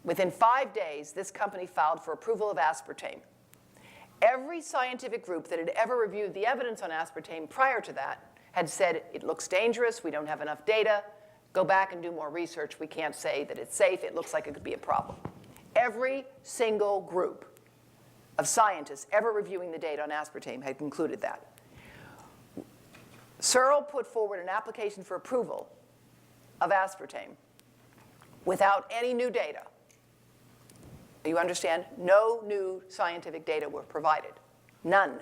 within 5 days, this company filed for approval of aspartame. Every scientific group that had ever reviewed the evidence on aspartame prior to that had said, it looks dangerous, we don't have enough data, go back and do more research, we can't say that it's safe, it looks like it could be a problem. Every single group of scientists ever reviewing the data on aspartame had concluded that. Searle put forward an application for approval of aspartame without any new data. You understand? No new scientific data were provided. None.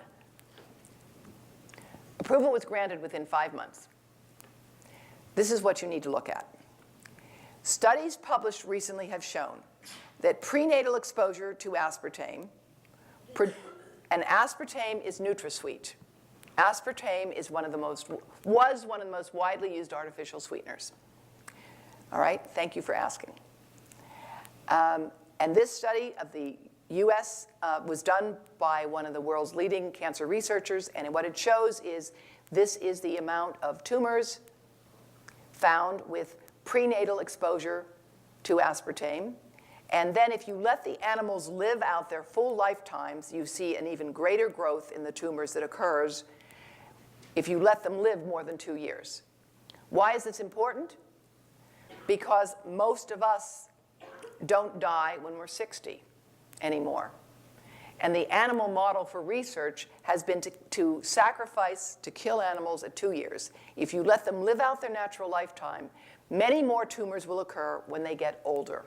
Approval was granted within 5 months. This is what you need to look at. Studies published recently have shown that prenatal exposure to aspartame, and aspartame is NutraSweet. Aspartame is was one of the most widely used artificial sweeteners. All right, thank you for asking. And this study of the US was done by one of the world's leading cancer researchers, and what it shows is this is the amount of tumors found with prenatal exposure to aspartame. And then if you let the animals live out their full lifetimes, you see an even greater growth in the tumors that occurs if you let them live more than 2 years. Why is this important? Because most of us don't die when we're 60 anymore. And the animal model for research has been to sacrifice, to kill animals at 2 years. If you let them live out their natural lifetime, many more tumors will occur when they get older.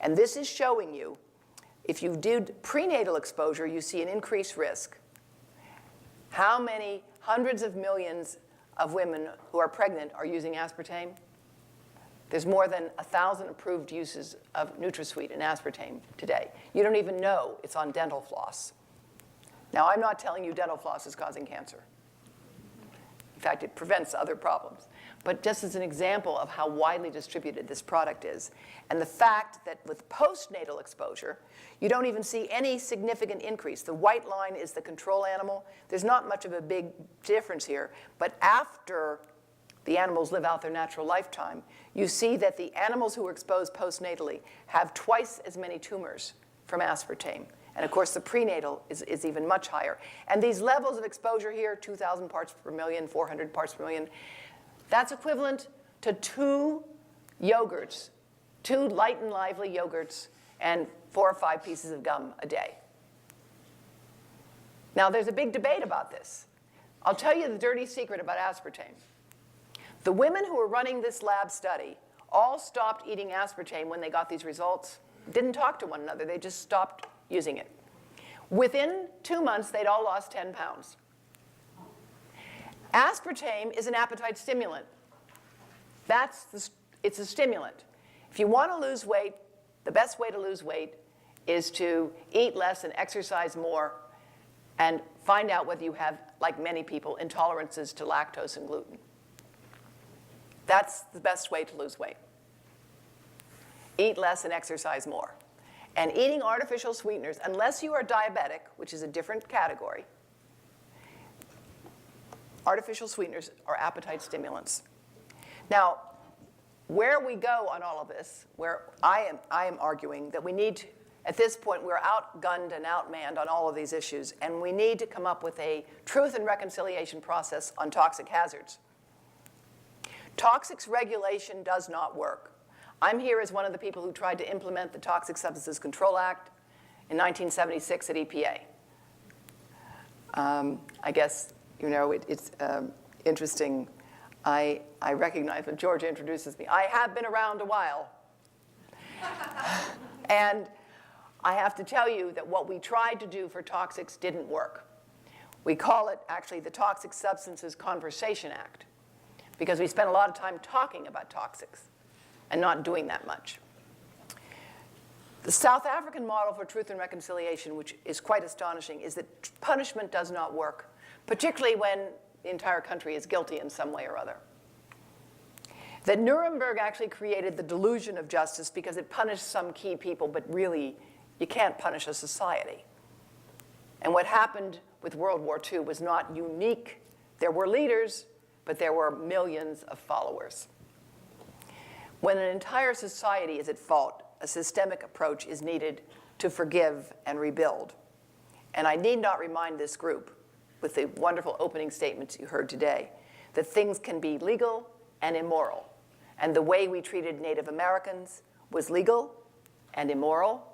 And this is showing you, if you did prenatal exposure, you see an increased risk. How many hundreds of millions of women who are pregnant are using aspartame? There's more than 1,000 approved uses of NutraSweet and aspartame today. You don't even know it's on dental floss. Now, I'm not telling you dental floss is causing cancer. In fact, it prevents other problems. But just as an example of how widely distributed this product is, and the fact that with postnatal exposure, you don't even see any significant increase. The white line is the control animal. There's not much of a big difference here. But after the animals live out their natural lifetime, you see that the animals who were exposed postnatally have twice as many tumors from aspartame. And of course, the prenatal is even much higher. And these levels of exposure here, 2,000 parts per million, 400 parts per million, that's equivalent to 2 yogurts, 2 light and lively yogurts, and 4 or 5 pieces of gum a day. Now, there's a big debate about this. I'll tell you the dirty secret about aspartame. The women who were running this lab study all stopped eating aspartame when they got these results, didn't talk to one another, they just stopped using it. Within 2 months, they'd all lost 10 pounds. Aspartame is an appetite stimulant. It's a stimulant. If you want to lose weight, the best way to lose weight is to eat less and exercise more and find out whether you have, like many people, intolerances to lactose and gluten. That's the best way to lose weight. Eat less and exercise more. And eating artificial sweeteners, unless you are diabetic, which is a different category, artificial sweeteners are appetite stimulants. Now, where we go on all of this, where I am arguing that we need to, at this point, we're outgunned and outmanned on all of these issues, and we need to come up with a truth and reconciliation process on toxic hazards. Toxics regulation does not work. I'm here as one of the people who tried to implement the Toxic Substances Control Act in 1976 at EPA. I guess, it's interesting. I recognize when Georgia introduces me. I have been around a while. And I have to tell you that what we tried to do for toxics didn't work. We call it, actually, the Toxic Substances Conversation Act, because we spent a lot of time talking about toxics and not doing that much. The South African model for truth and reconciliation, which is quite astonishing, is that punishment does not work, particularly when the entire country is guilty in some way or other. That Nuremberg actually created the delusion of justice because it punished some key people, but really, you can't punish a society. And what happened with World War II was not unique. There were leaders, but there were millions of followers. When an entire society is at fault, a systemic approach is needed to forgive and rebuild. And I need not remind this group, with the wonderful opening statements you heard today, that things can be legal and immoral. And the way we treated Native Americans was legal and immoral.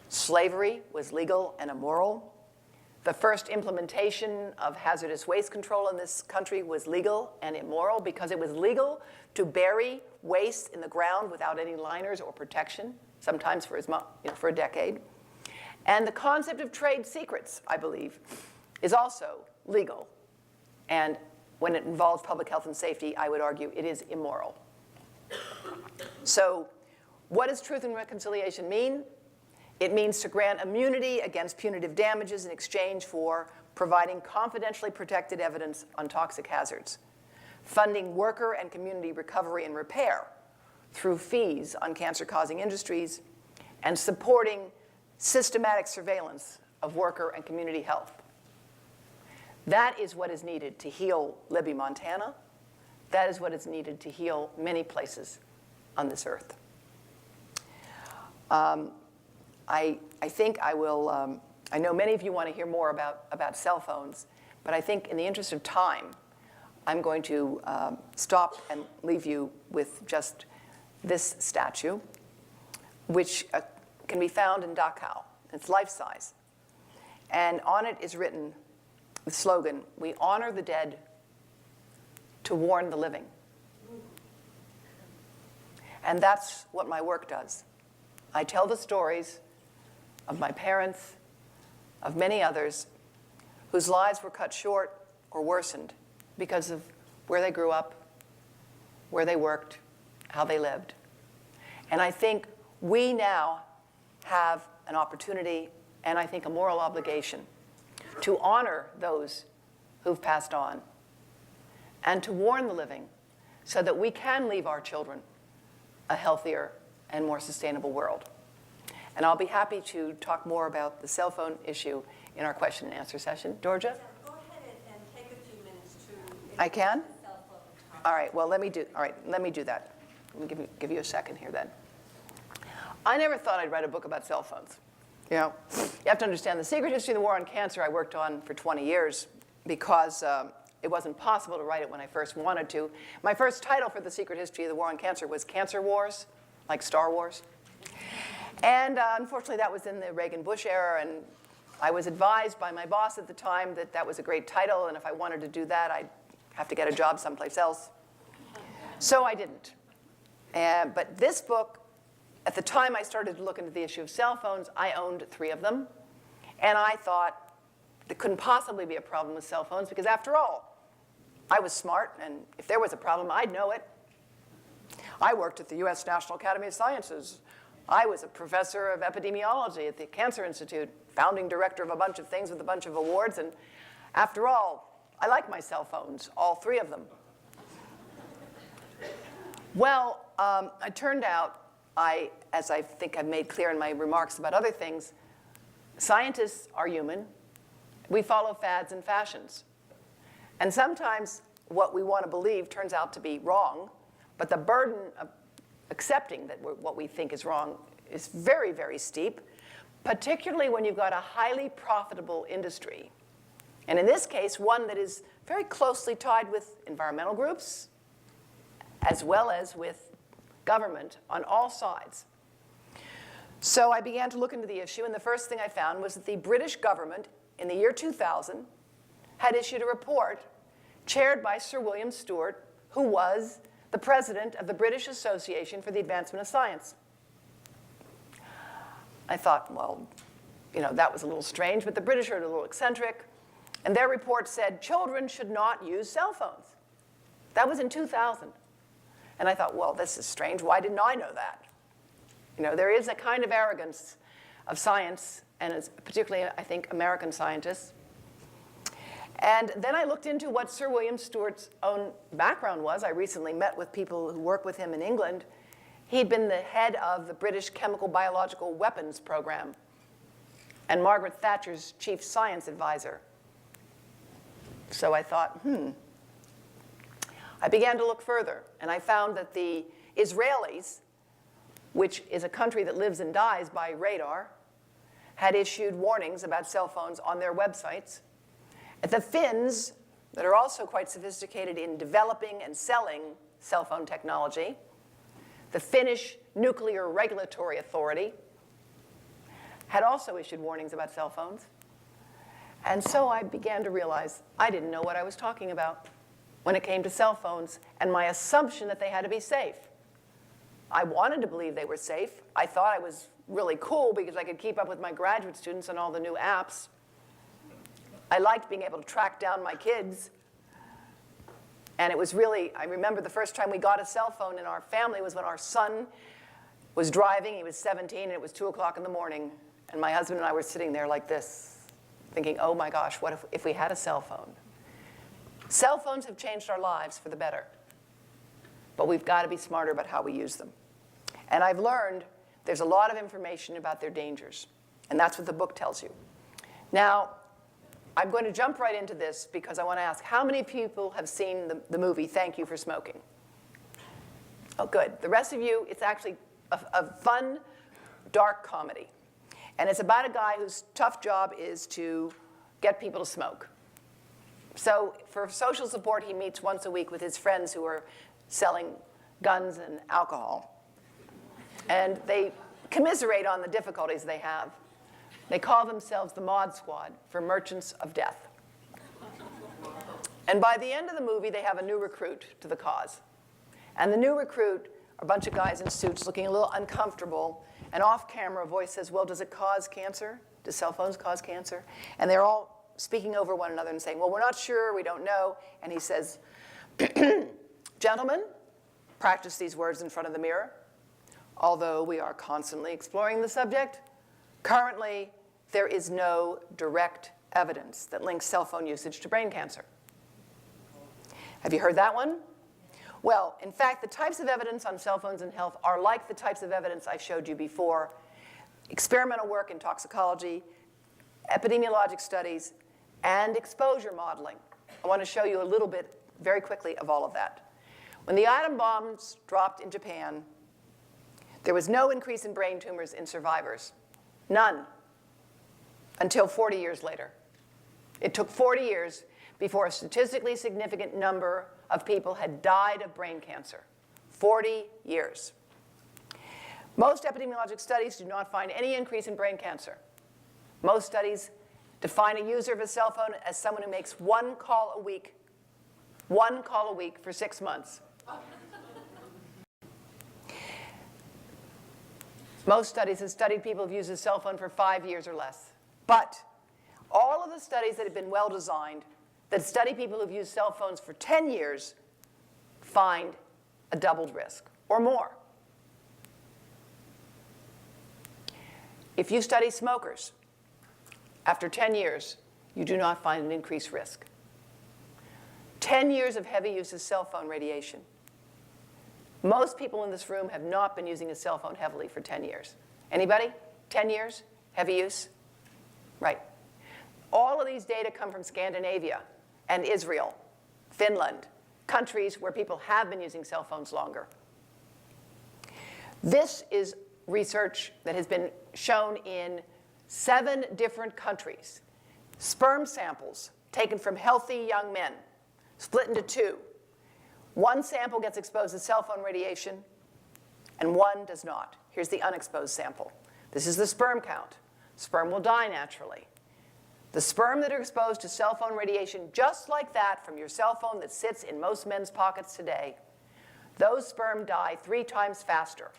Slavery was legal and immoral. The first implementation of hazardous waste control in this country was legal and immoral because it was legal to bury waste in the ground without any liners or protection, sometimes for a decade. And the concept of trade secrets, I believe, is also legal. And when it involves public health and safety, I would argue it is immoral. So what does truth and reconciliation mean? It means to grant immunity against punitive damages in exchange for providing confidentially protected evidence on toxic hazards, funding worker and community recovery and repair through fees on cancer-causing industries, and supporting systematic surveillance of worker and community health. That is what is needed to heal Libby, Montana. That is what is needed to heal many places on this earth. I think I will, I know many of you want to hear more about cell phones, but I think in the interest of time, I'm going to stop and leave you with just this statue, which can be found in Dachau. It's life-size. And on it is written the slogan, "We honor the dead to warn the living." And that's what my work does. I tell the stories of my parents, of many others, whose lives were cut short or worsened because of where they grew up, where they worked, how they lived. And I think we now have an opportunity, and I think a moral obligation, to honor those who've passed on and to warn the living so that we can leave our children a healthier and more sustainable world. And I'll be happy to talk more about the cell phone issue in our question and answer session. Georgia? Go ahead and take a few minutes to I can? the cell phone topic. All right, well, let me do that. Let me give you a second here then. I never thought I'd write a book about cell phones. You know, you have to understand the secret history of the war on cancer I worked on for 20 years because it wasn't possible to write it when I first wanted to. My first title for the secret history of the war on cancer was Cancer Wars, like Star Wars. And unfortunately, that was in the Reagan-Bush era, and I was advised by my boss at the time that that was a great title, and if I wanted to do that, I'd have to get a job someplace else. So I didn't. But this book, at the time I started to look into the issue of cell phones, I owned 3 of them. And I thought there couldn't possibly be a problem with cell phones because, after all, I was smart, and if there was a problem, I'd know it. I worked at the U.S. National Academy of Sciences. I was a professor of epidemiology at the Cancer Institute, founding director of a bunch of things with a bunch of awards. And after all, I like my cell phones, all 3 of them. Well, it turned out, as I think I've made clear in my remarks about other things, scientists are human. We follow fads and fashions. And sometimes what we want to believe turns out to be wrong, but the burden of accepting that what we think is wrong is very, very steep, particularly when you've got a highly profitable industry. And in this case, one that is very closely tied with environmental groups, as well as with government on all sides. So I began to look into the issue, and the first thing I found was that the British government, in the year 2000, had issued a report chaired by Sir William Stewart, who was the president of the British Association for the Advancement of Science. I thought, well, you know, that was a little strange, but the British are a little eccentric, and their report said children should not use cell phones. That was in 2000. And I thought, well, this is strange. Why didn't I know that? You know, there is a kind of arrogance of science, and it's particularly, I think, American scientists. And then I looked into what Sir William Stewart's own background was. I recently met with people who work with him in England. He'd been the head of the British Chemical Biological Weapons Program and Margaret Thatcher's chief science advisor. So I thought, I began to look further, and I found that the Israelis, which is a country that lives and dies by radar, had issued warnings about cell phones on their websites. The Finns, that are also quite sophisticated in developing and selling cell phone technology, the Finnish Nuclear Regulatory Authority, had also issued warnings about cell phones. And so I began to realize I didn't know what I was talking about when it came to cell phones and my assumption that they had to be safe. I wanted to believe they were safe. I thought I was really cool because I could keep up with my graduate students on all the new apps. I liked being able to track down my kids. And it was really, I remember the first time we got a cell phone in our family was when our son was driving. He was 17, and it was 2 o'clock in the morning. And my husband and I were sitting there like this, thinking, oh my gosh, what if we had a cell phone? Cell phones have changed our lives for the better. But we've got to be smarter about how we use them. And I've learned there's a lot of information about their dangers. And that's what the book tells you. Now, I'm going to jump right into this because I want to ask, how many people have seen the movie Thank You for Smoking? Oh, good. The rest of you, it's actually a fun, dark comedy. And it's about a guy whose tough job is to get people to smoke. So for social support, he meets once a week with his friends who are selling guns and alcohol. And they commiserate on the difficulties they have. They call themselves the Mod Squad for Merchants of Death. And by the end of the movie, they have a new recruit to the cause. And the new recruit are a bunch of guys in suits looking a little uncomfortable. And off camera, a voice says, well, does it cause cancer? Do cell phones cause cancer? And they're all speaking over one another and saying, well, we're not sure, we don't know. And he says, gentlemen, practice these words in front of the mirror. Although we are constantly exploring the subject, currently, there is no direct evidence that links cell phone usage to brain cancer. Have you heard that one? Well, in fact, the types of evidence on cell phones and health are like the types of evidence I showed you before. Experimental work in toxicology, epidemiologic studies, and exposure modeling. I want to show you a little bit, very quickly, of all of that. When the atom bombs dropped in Japan, there was no increase in brain tumors in survivors. None. until 40 years later. It took 40 years before a statistically significant number of people had died of brain cancer. 40 years. Most epidemiologic studies do not find any increase in brain cancer. Most studies define a user of a cell phone as someone who makes one call a week for 6 months. Most studies have studied people who've used a cell phone for 5 years or less. But all of the studies that have been well designed, that study people who've used cell phones for 10 years, find a doubled risk or more. If you study smokers, after 10 years, you do not find an increased risk. 10 years of heavy use of cell phone radiation. Most people in this room have not been using a cell phone heavily for 10 years. Anybody? 10 years? Heavy use? Right. All of these data come from Scandinavia and Israel, Finland, countries where people have been using cell phones longer. This is research that has been shown in 7 different countries. Sperm samples taken from healthy young men, split into 2. One sample gets exposed to cell phone radiation, and one does not. Here's the unexposed sample. This is the sperm count. Sperm will die naturally. The sperm that are exposed to cell phone radiation, just like that from your cell phone that sits in most men's pockets today, those sperm die 3 times faster.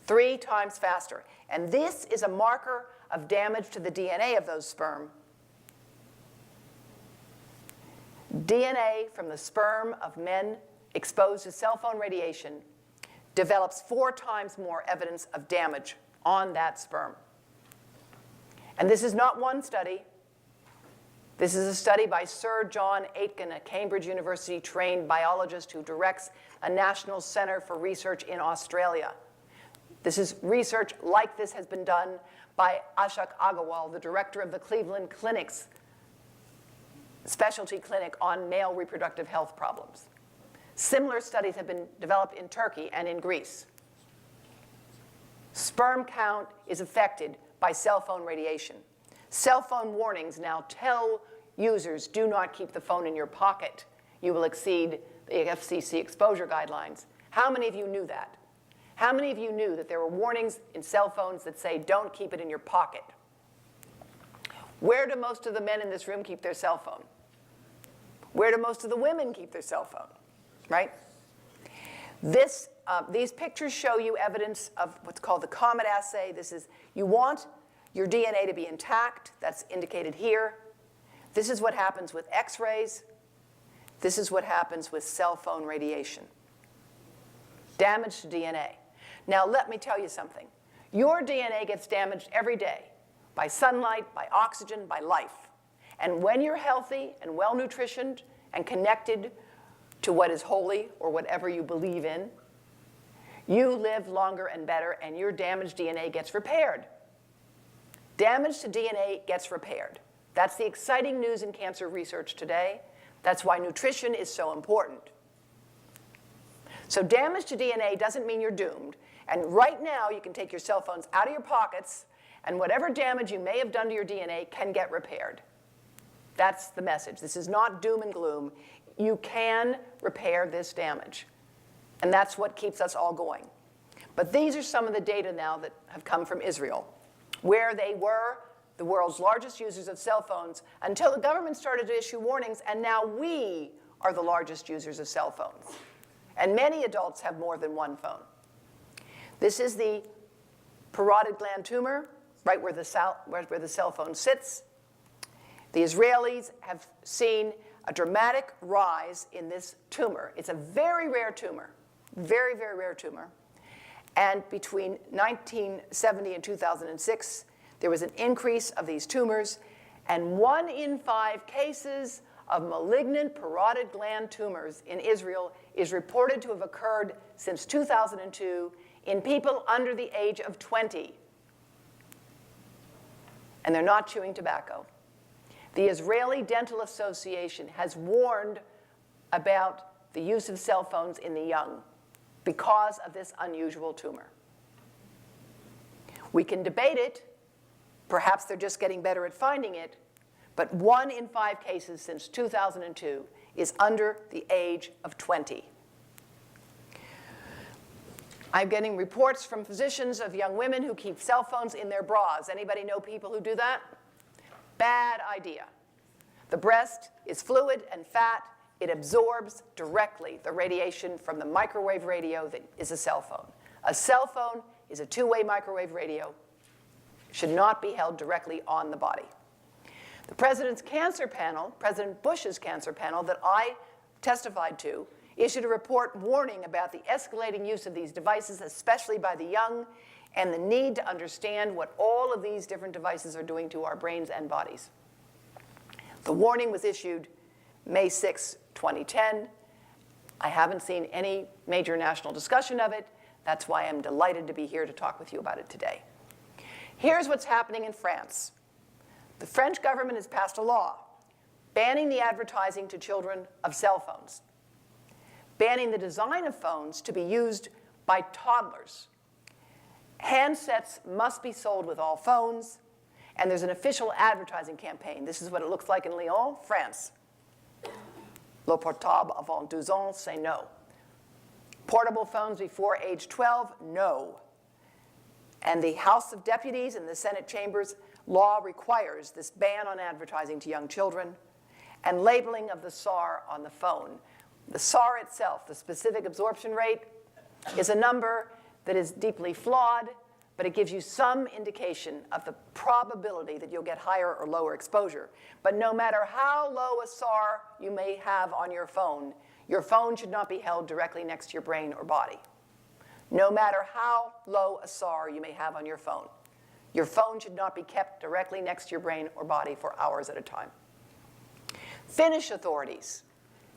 3 times faster. And this is a marker of damage to the DNA of those sperm. DNA from the sperm of men exposed to cell phone radiation develops 4 times more evidence of damage on that sperm. And this is not one study. This is a study by Sir John Aitken, a Cambridge University-trained biologist who directs a National Center for Research in Australia. This is research like this has been done by Ashok Agarwal, the director of the Cleveland Clinic's specialty clinic on male reproductive health problems. Similar studies have been developed in Turkey and in Greece. Sperm count is affected by cell phone radiation. Cell phone warnings now tell users, do not keep the phone in your pocket. You will exceed the FCC exposure guidelines. How many of you knew that? How many of you knew that there were warnings in cell phones that say, don't keep it in your pocket? Where do most of the men in this room keep their cell phone? Where do most of the women keep their cell phone? Right? These pictures show you evidence of what's called the COMET assay. This is, you want your DNA to be intact. That's indicated here. This is what happens with X-rays. This is what happens with cell phone radiation. Damage to DNA. Now, let me tell you something. Your DNA gets damaged every day by sunlight, by oxygen, by life. And when you're healthy and well-nutritioned and connected to what is holy or whatever you believe in, you live longer and better, and your damaged DNA gets repaired. Damage to DNA gets repaired. That's the exciting news in cancer research today. That's why nutrition is so important. So damage to DNA doesn't mean you're doomed. And right now, you can take your cell phones out of your pockets, and whatever damage you may have done to your DNA can get repaired. That's the message. This is not doom and gloom. You can repair this damage. And that's what keeps us all going. But these are some of the data now that have come from Israel, where they were the world's largest users of cell phones until the government started to issue warnings, and now we are the largest users of cell phones. And many adults have more than one phone. This is the parotid gland tumor, right where the cell phone sits. The Israelis have seen a dramatic rise in this tumor. It's a very rare tumor, very, very rare tumor. And between 1970 and 2006, there was an increase of these tumors, and 1 in 5 cases of malignant parotid gland tumors in Israel is reported to have occurred since 2002 in people under the age of 20. And they're not chewing tobacco. The Israeli Dental Association has warned about the use of cell phones in the young because of this unusual tumor. We can debate it, Perhaps they're just getting better at finding it, but 1 in 5 cases since 2002 is under the age of 20. I'm getting reports from physicians of young women who keep cell phones in their bras. Anybody know people who do that? Bad idea. The breast is fluid and fat. It absorbs directly the radiation from the microwave radio that is a cell phone. A cell phone is a two-way microwave radio. It should not be held directly on the body. The President's Cancer Panel, President Bush's cancer panel that I testified to, issued a report warning about the escalating use of these devices, especially by the young, and the need to understand what all of these different devices are doing to our brains and bodies. The warning was issued May 6, 2010. I haven't seen any major national discussion of it. That's why I'm delighted to be here to talk with you about it today. Here's what's happening in France. The French government has passed a law banning the advertising to children of cell phones, banning the design of phones to be used by toddlers. Handsets must be sold with all phones, and there's an official advertising campaign. This is what it looks like in Lyon, France. Le portable avant 12 ans, say no. Portable phones before age 12, no. And the House of Deputies and the Senate chambers law requires this ban on advertising to young children and labeling of the SAR on the phone. The SAR itself, the specific absorption rate, is a number that is deeply flawed, but it gives you some indication of the probability that you'll get higher or lower exposure. But no matter how low a SAR you may have on your phone should not be held directly next to your brain or body. No matter how low a SAR you may have on your phone should not be kept directly next to your brain or body for hours at a time. Finnish authorities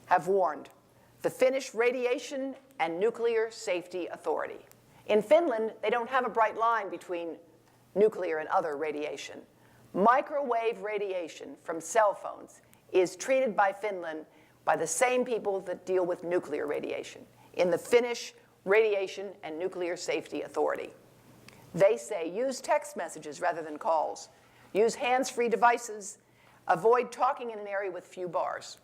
have warned the Finnish Radiation and Nuclear Safety Authority. In Finland, they don't have a bright line between nuclear and other radiation. Microwave radiation from cell phones is treated by Finland by the same people that deal with nuclear radiation in the Finnish Radiation and Nuclear Safety Authority. They say use text messages rather than calls. Use hands-free devices. Avoid talking in an area with few bars.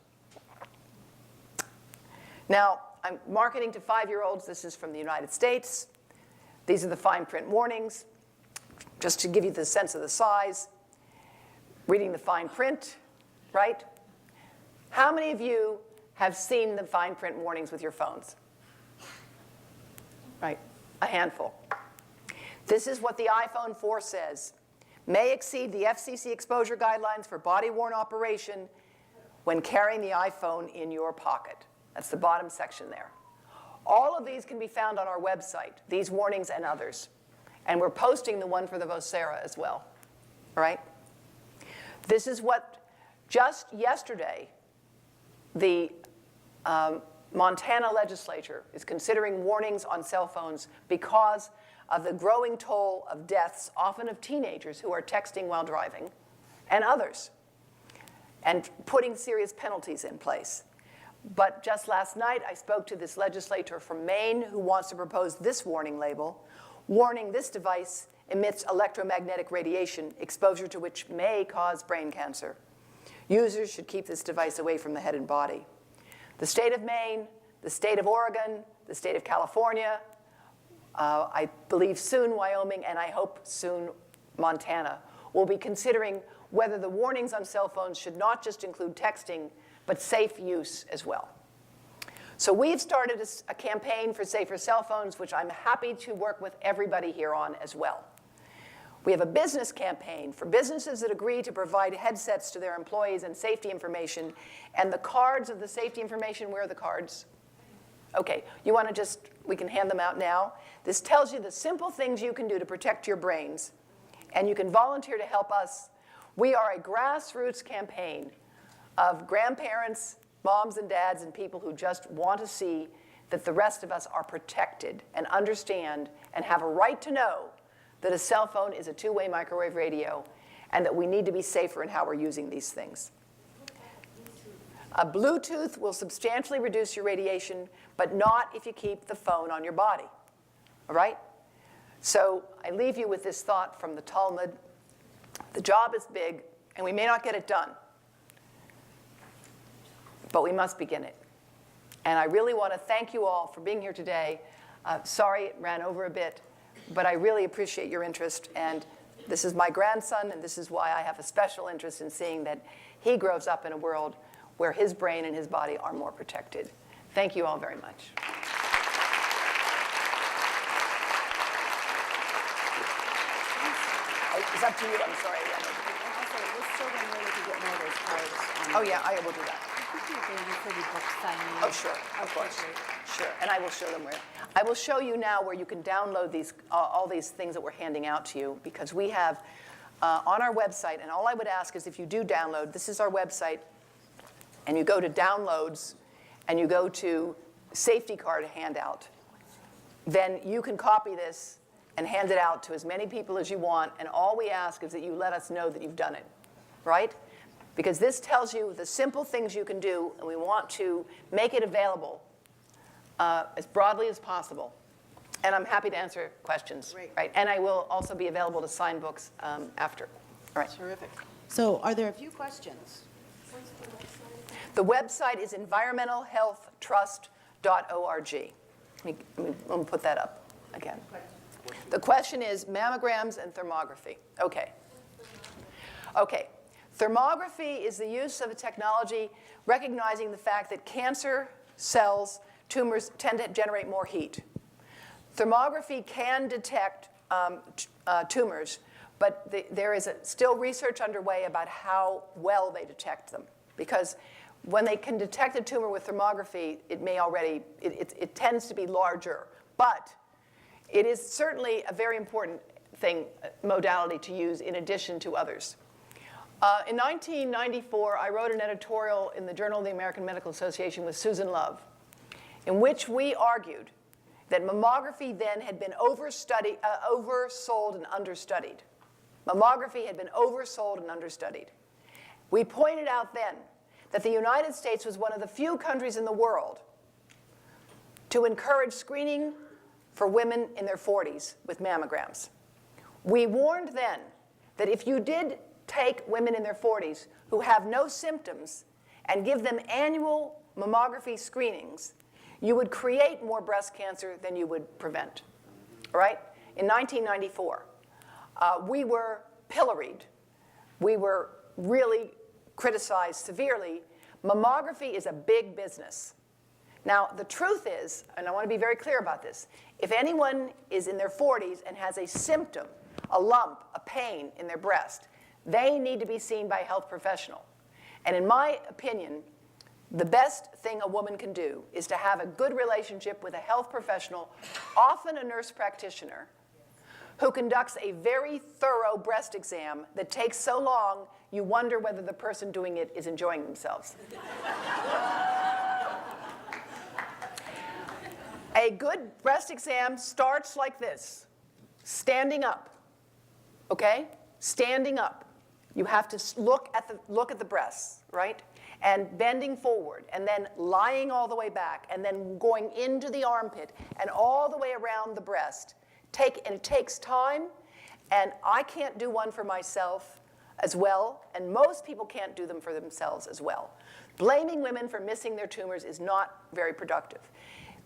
Now, I'm marketing to 5-year-olds. This is from the United States. These are the fine print warnings, just to give you the sense of the size. Reading the fine print, right? How many of you have seen the fine print warnings with your phones? Right, a handful. This is what the iPhone 4 says. May exceed the FCC exposure guidelines for body-worn operation when carrying the iPhone in your pocket. That's the bottom section there. All of these can be found on our website, these warnings and others. And we're posting the one for the Vocera as well, all right? This is what, just yesterday, the Montana legislature is considering warnings on cell phones because of the growing toll of deaths, often of teenagers who are texting while driving, and others, and putting serious penalties in place. But just last night, I spoke to this legislator from Maine who wants to propose this warning label, warning this device emits electromagnetic radiation, exposure to which may cause brain cancer. Users should keep this device away from the head and body. The state of Maine, the state of Oregon, the state of California, I believe soon Wyoming, and I hope soon Montana, will be considering whether the warnings on cell phones should not just include texting, but safe use as well. So we've started a campaign for safer cell phones, which I'm happy to work with everybody here on as well. We have a business campaign for businesses that agree to provide headsets to their employees and safety information, and the cards of the safety information, where are the cards? Okay, you want to just, we can hand them out now. This tells you the simple things you can do to protect your brains, and you can volunteer to help us. We are a grassroots campaign of grandparents, moms and dads, and people who just want to see that the rest of us are protected and understand and have a right to know that a cell phone is a two-way microwave radio and that we need to be safer in how we're using these things. A Bluetooth will substantially reduce your radiation, but not if you keep the phone on your body, all right? So I leave you with this thought from the Talmud. The job is big, and we may not get it done, but we must begin it. And I really want to thank you all for being here today. Sorry it ran over a bit, but I really appreciate your interest. And this is my grandson, and this is why I have a special interest in seeing that he grows up in a world where his brain and his body are more protected. Thank you all very much. It's up to you. I'm sorry. And also, let's show them where they can get more of those cards. Oh, yeah, I will do that. Oh, Oh, sure, of course. Sure, and I will show them where. I will show you now where you can download these, all these things that we're handing out to you, because we have on our website, and all I would ask is if you do download, this is our website, and you go to downloads, and you go to safety card handout, then you can copy this and hand it out to as many people as you want, and all we ask is that you let us know that you've done it, right? Because this tells you the simple things you can do, and we want to make it available as broadly as possible. And I'm happy to answer questions. Great. Right? And I will also be available to sign books after. All right. Terrific. So are there a few questions? The website is environmentalhealthtrust.org. Let me put that up again. The question is mammograms and thermography. Okay. Okay. Thermography is the use of a technology recognizing the fact that cancer cells, tumors, tend to generate more heat. Thermography can detect tumors, but there is still research underway about how well they detect them. Because when they can detect a tumor with thermography, it tends to be larger. But it is certainly a very important modality to use in addition to others. In 1994, I wrote an editorial in the Journal of the American Medical Association with Susan Love, in which we argued that mammography then had been oversold and understudied. Mammography had been oversold and understudied. We pointed out then that the United States was one of the few countries in the world to encourage screening for women in their 40s with mammograms. We warned then that if you did take women in their 40s who have no symptoms and give them annual mammography screenings, you would create more breast cancer than you would prevent, right? In 1994, we were pilloried. We were really criticized severely. Mammography is a big business. Now, the truth is, and I want to be very clear about this, if anyone is in their 40s and has a symptom, a lump, a pain in their breast, they need to be seen by a health professional. And in my opinion, the best thing a woman can do is to have a good relationship with a health professional, often a nurse practitioner, who conducts a very thorough breast exam that takes so long you wonder whether the person doing it is enjoying themselves. A good breast exam starts like this, standing up, okay? Standing up. You have to look at the breasts, right? And bending forward, and then lying all the way back, and then going into the armpit, and all the way around the breast. And it takes time, and I can't do one for myself as well, and most people can't do them for themselves as well. Blaming women for missing their tumors is not very productive.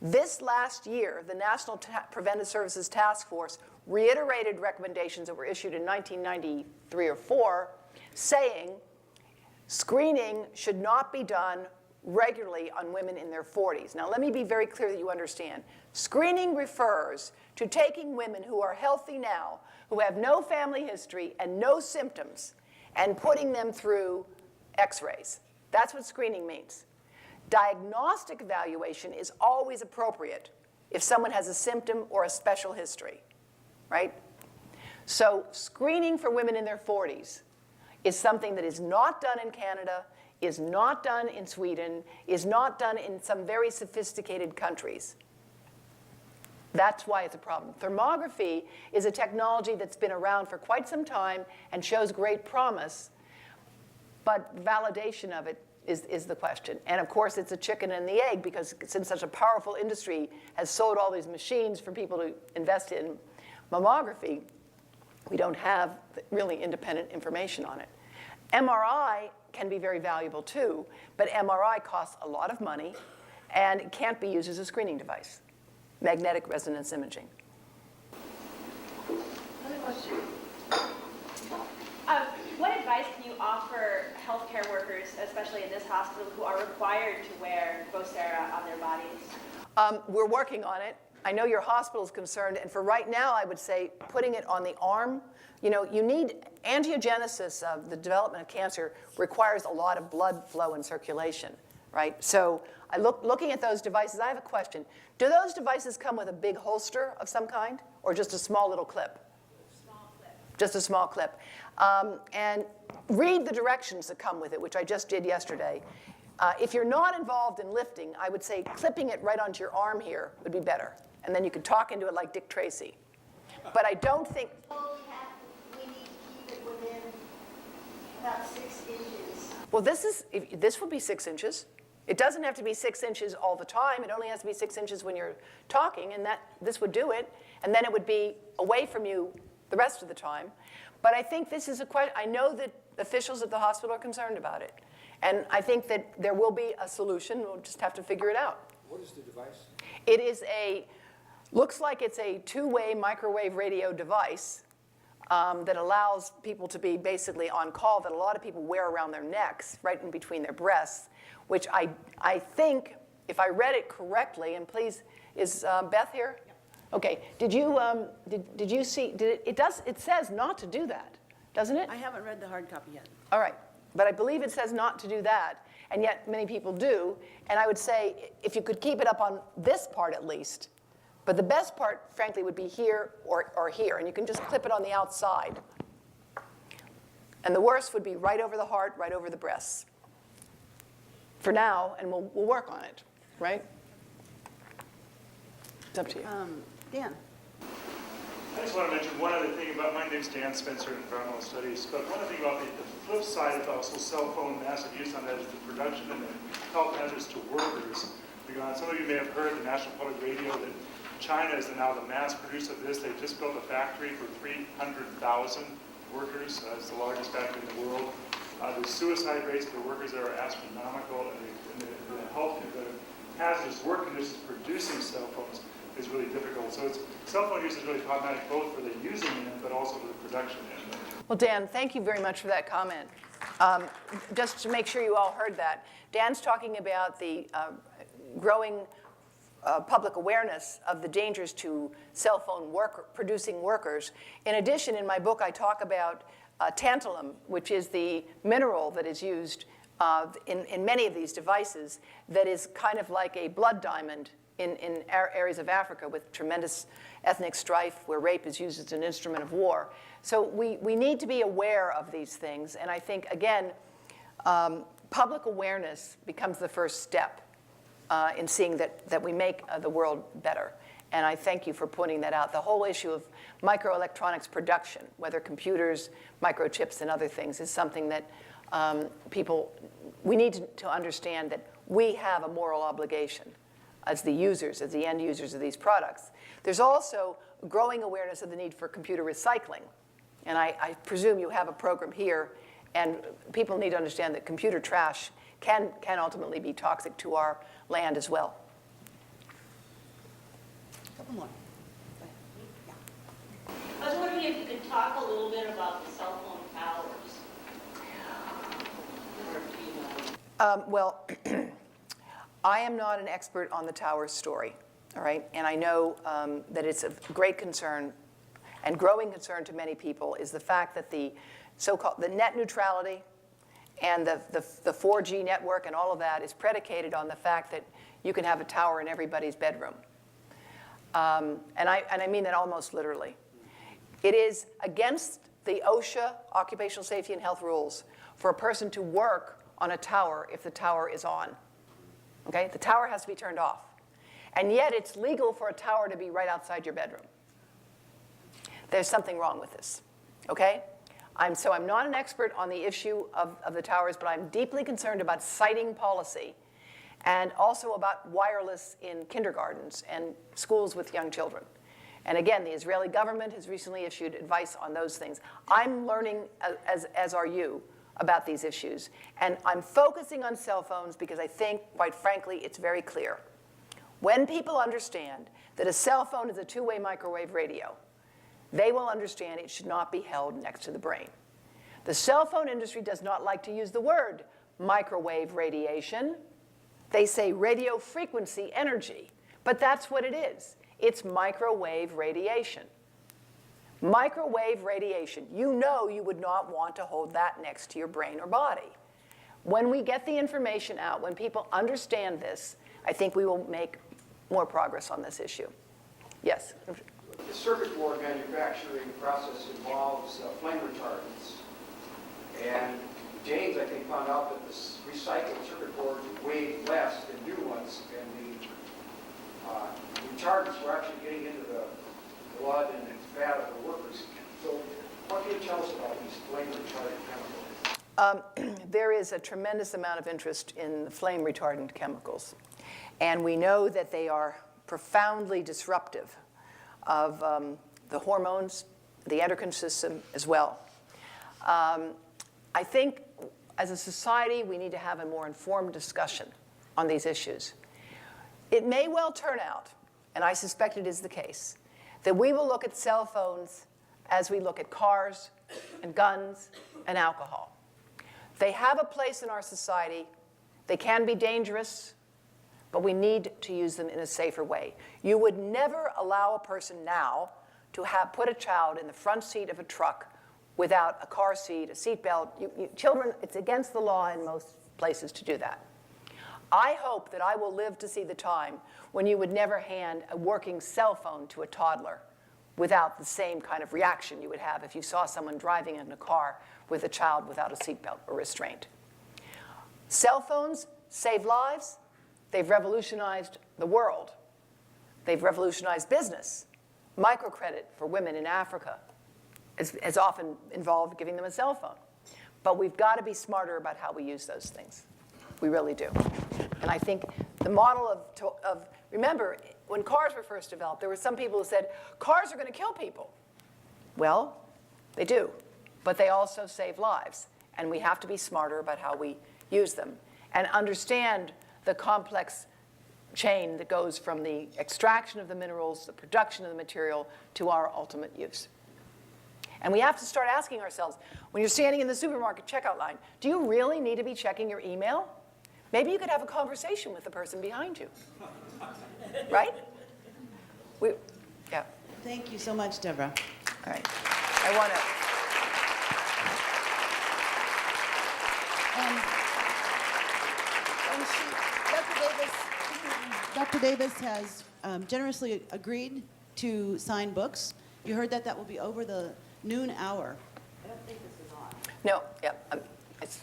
This last year, the National Preventive Services Task Force reiterated recommendations that were issued in 1993 or 4, saying screening should not be done regularly on women in their 40s. Now, let me be very clear that you understand. Screening refers to taking women who are healthy now, who have no family history and no symptoms, and putting them through x-rays. That's what screening means. Diagnostic evaluation is always appropriate if someone has a symptom or a special history, right? So screening for women in their 40s is something that is not done in Canada, is not done in Sweden, is not done in some very sophisticated countries. That's why it's a problem. Thermography is a technology that's been around for quite some time and shows great promise, but validation of it is the question. And of course, it's a chicken and the egg, because since such a powerful industry has sold all these machines for people to invest in mammography, We don't have really independent information on it. MRI can be very valuable too, but MRI costs a lot of money and it can't be used as a screening device. Magnetic resonance imaging. Another question. What advice can you offer healthcare workers, especially in this hospital, who are required to wear Vocera on their bodies? We're working on it. I know your hospital is concerned, and for right now, I would say putting it on the arm. You know, you need angiogenesis of the development of cancer requires a lot of blood flow and circulation, right? So looking at those devices, I have a question. Do those devices come with a big holster of some kind, or just a small little clip? Small clip. Just a small clip. And read the directions that come with it, which I just did yesterday. If you're not involved in lifting, I would say clipping it right onto your arm here would be better. And then you could talk into it like Dick Tracy. But I don't think... We need to keep it within about 6 inches. Well, this would be 6 inches. It doesn't have to be 6 inches all the time. It only has to be 6 inches when you're talking, and this would do it. And then it would be away from you the rest of the time. But I think this is a question. I know that officials at the hospital are concerned about it. And I think that there will be a solution. We'll just have to figure it out. What is the device? It is looks like it's a two-way microwave radio device that allows people to be basically on call, that a lot of people wear around their necks, right in between their breasts, which I think, if I read it correctly, and please, is Beth here? Yeah. Okay. Did you see? It says not to do that, doesn't it? I haven't read the hard copy yet. All right. But I believe it says not to do that, and yet many people do. And I would say if you could keep it up on this part at least, but the best part, frankly, would be here or here, and you can just clip it on the outside. And the worst would be right over the heart, right over the breasts. For now, and we'll work on it, right? It's up to you. Dan. I just want to mention one other thing about, my name's Dan Spencer in Environmental Studies, but one other thing about the flip side of also cell phone massive use on that is the production and the health hazards to workers. Some of you may have heard the National Public Radio that China is now the mass producer of this. They just built a factory for 300,000 workers. It's the largest factory in the world. The suicide rates for workers there are astronomical, and the health, the hazardous work conditions producing cell phones is really difficult. So cell phone use is really problematic both for the using end, but also for the production end. Well, Dan, thank you very much for that comment. Just to make sure you all heard that, Dan's talking about the growing public awareness of the dangers to cell phone producing workers. In addition, in my book, I talk about tantalum, which is the mineral that is used in many of these devices that is kind of like a blood diamond in areas of Africa with tremendous ethnic strife where rape is used as an instrument of war. So we need to be aware of these things. And I think, again, public awareness becomes the first step in seeing that we make the world better. And I thank you for pointing that out. The whole issue of microelectronics production, whether computers, microchips, and other things, is something that we need to understand that we have a moral obligation as the users, as the end users of these products. There's also growing awareness of the need for computer recycling. And I presume you have a program here, and people need to understand that computer trash can ultimately be toxic to our land as well. Couple more. I was wondering if you could talk a little bit about the cell phone towers. Well, I am not an expert on the tower story, all right? And I know that it's of great concern and growing concern to many people is the fact that the net neutrality and the 4G network and all of that is predicated on the fact that you can have a tower in everybody's bedroom. And I mean that almost literally. It is against the OSHA, Occupational Safety and Health rules, for a person to work on a tower if the tower is on. Okay? The tower has to be turned off. And yet it's legal for a tower to be right outside your bedroom. There's something wrong with this. Okay? I'm not an expert on the issue of the towers, but I'm deeply concerned about siting policy and also about wireless in kindergartens and schools with young children. And again, the Israeli government has recently issued advice on those things. I'm learning, as are you, about these issues. And I'm focusing on cell phones because I think, quite frankly, it's very clear. When people understand that a cell phone is a two-way microwave radio, they will understand it should not be held next to the brain. The cell phone industry does not like to use the word microwave radiation. They say radio frequency energy, but that's what it is. It's microwave radiation. Microwave radiation. You know you would not want to hold that next to your brain or body. When we get the information out, when people understand this, I think we will make more progress on this issue. Yes? The circuit board manufacturing process involves flame retardants. And James, I think, found out that the recycled circuit boards weighed less than new ones, and the retardants were actually getting into the blood and fat of the workers. So what can you tell us about these flame retardant chemicals? There is a tremendous amount of interest in the flame retardant chemicals. And we know that they are profoundly disruptive of the hormones, the endocrine system as well. I think as a society, we need to have a more informed discussion on these issues. It may well turn out, and I suspect it is the case, that we will look at cell phones as we look at cars and guns and alcohol. They have a place in our society. They can be dangerous, but we need to use them in a safer way. You would never allow a person now to put a child in the front seat of a truck without a car seat, a seatbelt. Children, it's against the law in most places to do that. I hope that I will live to see the time when you would never hand a working cell phone to a toddler without the same kind of reaction you would have if you saw someone driving in a car with a child without a seatbelt or restraint. Cell phones save lives. They've revolutionized the world. They've revolutionized business. Microcredit for women in Africa has often involved giving them a cell phone. But we've got to be smarter about how we use those things. We really do. And I think the model of remember, when cars were first developed, there were some people who said, cars are going to kill people. Well, they do. But they also save lives. And we have to be smarter about how we use them and understand the complex chain that goes from the extraction of the minerals, the production of the material, to our ultimate use. And we have to start asking ourselves, when you're standing in the supermarket checkout line, do you really need to be checking your email? Maybe you could have a conversation with the person behind you. Right? Yeah. Thank you so much, Deborah. All right. I want to... Dr. Davis has generously agreed to sign books. You heard that will be over the noon hour. I don't think this is on. No, yeah.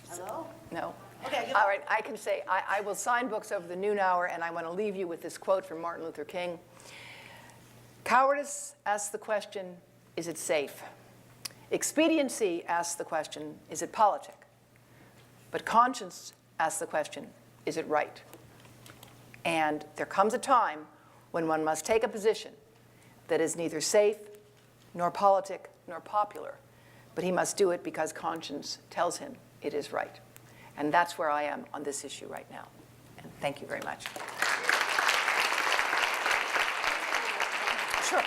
Hello? No. Okay. All right, I can say I will sign books over the noon hour, and I want to leave you with this quote from Martin Luther King. Cowardice asks the question, is it safe? Expediency asks the question, is it politic? But conscience asks the question, is it right? And there comes a time when one must take a position that is neither safe, nor politic, nor popular, but he must do it because conscience tells him it is right. And that's where I am on this issue right now. And thank you very much. Sure.